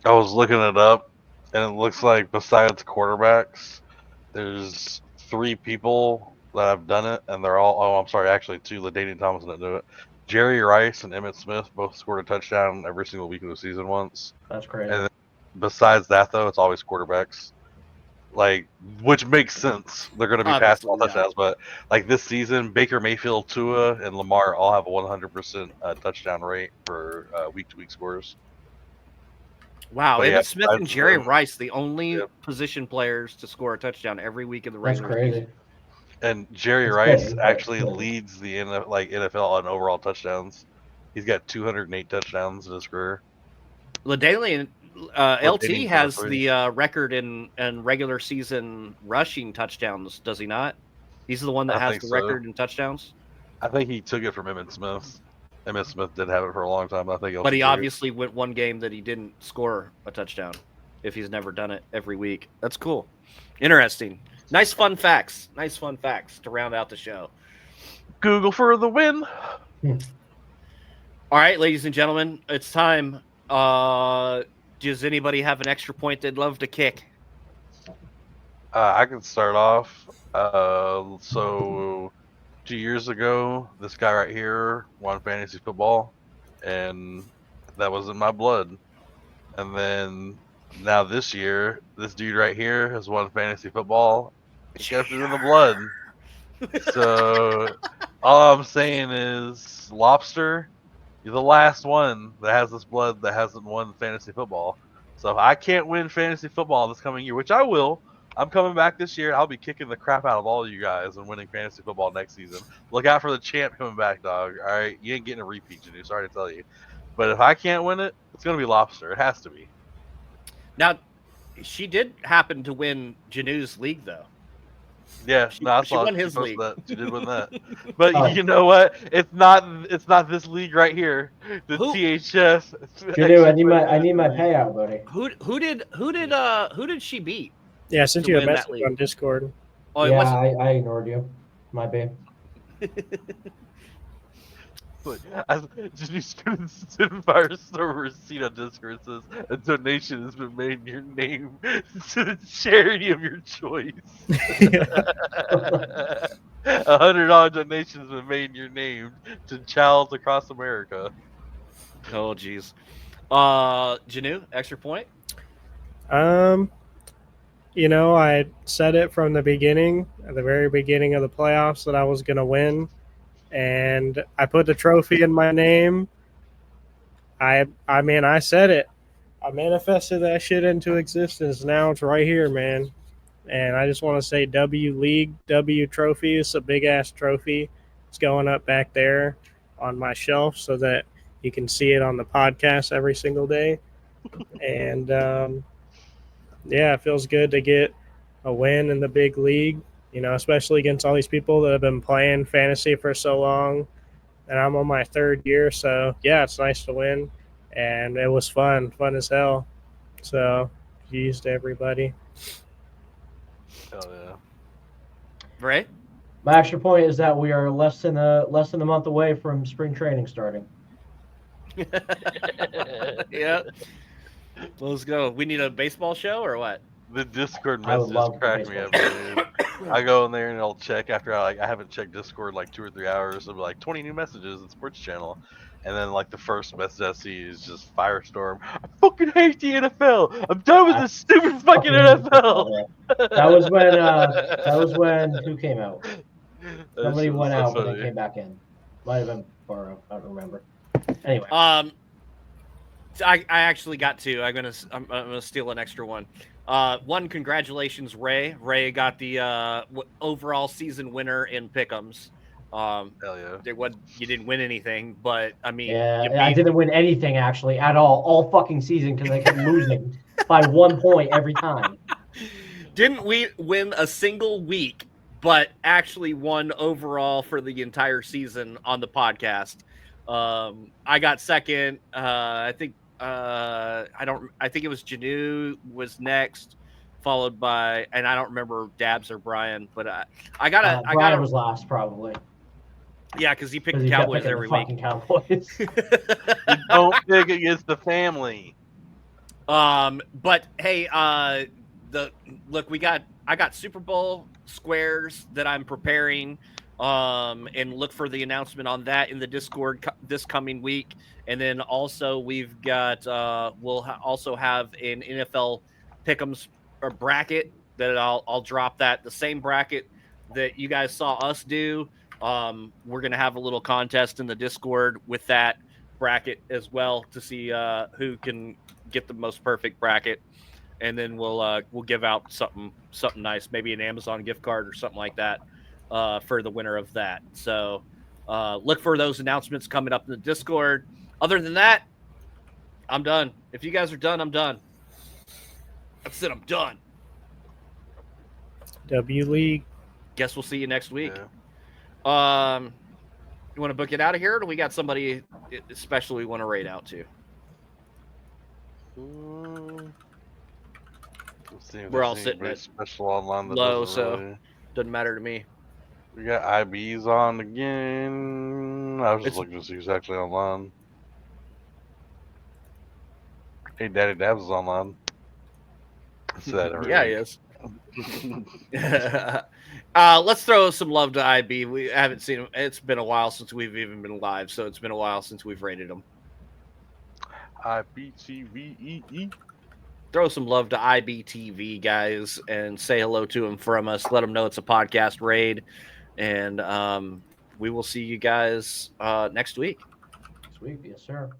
I was looking it up, and it looks like besides quarterbacks, there's 3 people that have done it, and they're all. Oh, I'm sorry, actually 2. LaDainian Thompson didn't do it. Jerry Rice and Emmitt Smith both scored a touchdown every single week of the season once. That's crazy. And then besides that, though, it's always quarterbacks. Like, which makes sense. They're going to be passing all touchdowns, but like this season, Baker Mayfield, Tua, and Lamar all have a 100% touchdown rate for week-to-week scores. Wow, Emmitt Smith and Jerry Rice, the only position players to score a touchdown every week in the regular season. And Jerry Rice actually leads the NFL on overall touchdowns. He's got 208 touchdowns in his career. LaDainian LT has the record in regular season rushing touchdowns, does he not? He's the one that has the record in touchdowns. I think he took it from Emmitt Smith. Emmitt Smith did have it for a long time. I think. But he obviously went one game that he didn't score a touchdown. If he's never done it every week, that's cool, interesting, nice fun facts. Nice fun facts to round out the show. Google for the win. All right, ladies and gentlemen, it's time. Does anybody have an extra point they'd love to kick? I can start off. So 2 years ago, this guy right here won fantasy football, and that was in my blood. And then now this year, this dude right here has won fantasy football. He kept it in the blood. So all I'm saying is, Lobster, you're the last one that has this blood that hasn't won fantasy football. So if I can't win fantasy football this coming year, which I will, I'm coming back this year. I'll be kicking the crap out of all of you guys and winning fantasy football next season. Look out for the champ coming back, dog. All right, you ain't getting a repeat, Janu. Sorry to tell you, but if I can't win it, it's gonna be Lobster. It has to be. Now, she did happen to win Janu's league, though. Yeah, she won his league. She did win that. But you know what? It's not this league right here. The THF. Janu, I need my payout, buddy. Who did she beat? Yeah, I sent you a message on Discord. Oh, yeah, I ignored you. My bad. Look, Janice couldn't Firestorm receipt on Discord says a donation has been made in your name to the charity of your choice. $100 donation has been made in your name to Childs across America. Oh, jeez. Janu, extra point? I said it from the beginning, at the very beginning of the playoffs, that I was going to win. And I put the trophy in my name. I said it. I manifested that shit into existence. Now it's right here, man. And I just want to say W League, W trophy. It's a big-ass trophy. It's going up back there on my shelf so that you can see it on the podcast every single day. And, it feels good to get a win in the big league. Especially against all these people that have been playing fantasy for so long. And I'm on my 3rd year, so, yeah, it's nice to win. And it was fun as hell. So, geez to everybody. Hell yeah. Ray? My extra point is that we are less than a month away from spring training starting. Yeah. Let's go. We need a baseball show or what? The Discord messages crack me up, dude. I go in there and I'll check after I haven't checked Discord like 2 or 3 hours. It'll be like 20 new messages in Sports Channel. And then like the first message I see is just Firestorm. I fucking hate the NFL. I'm done with this stupid fucking NFL. That was when who came out? Somebody went out and then came back in. Might have been Burrow. I don't remember. Anyway. I actually got 2. I'm gonna steal an extra one. One, congratulations, Ray. Ray got the overall season winner in Pick'ems. Hell yeah. You didn't win anything, but I mean, Yeah, I didn't win anything actually at all fucking season because I kept losing by 1 point every time. Didn't we win a single week, but actually won overall for the entire season on the podcast? I got second. I think it was Janu was next, followed by, and I don't remember Dabs or Brian, but Brian was last probably. Yeah, because he picked Because the he kept Cowboys picking every the week. fucking Cowboys. You don't pick against the family. But hey, I got Super Bowl squares that I'm preparing. And look for the announcement on that in the Discord this coming week. And then also we've got we'll also have an NFL pick'ems or bracket that I'll drop the same bracket that you guys saw us do. We're gonna have a little contest in the Discord with that bracket as well to see who can get the most perfect bracket, and then we'll give out something nice, maybe an Amazon gift card or something like that for the winner of that. So look for those announcements coming up in the Discord. Other than that, I'm done. If you guys are done, I'm done. That's it. I'm done. W League. Guess we'll see you next week. Yeah. You want to book it out of here, or do we got somebody special we want to raid out to? We're all sitting at special online that low, doesn't so really... doesn't matter to me. We got IBs on again. I was just looking to see who's actually online. Hey, Daddy Dabs is online. It's that every Yeah, week. he is. Let's throw some love to IB. We haven't seen him. It's been a while since we've even been live, so it's been a while since we've rated him. IBTVEE. Throw some love to IBTV, guys, and say hello to him from us. Let them know it's a podcast raid, and we will see you guys next week. Sweet, yes, sir.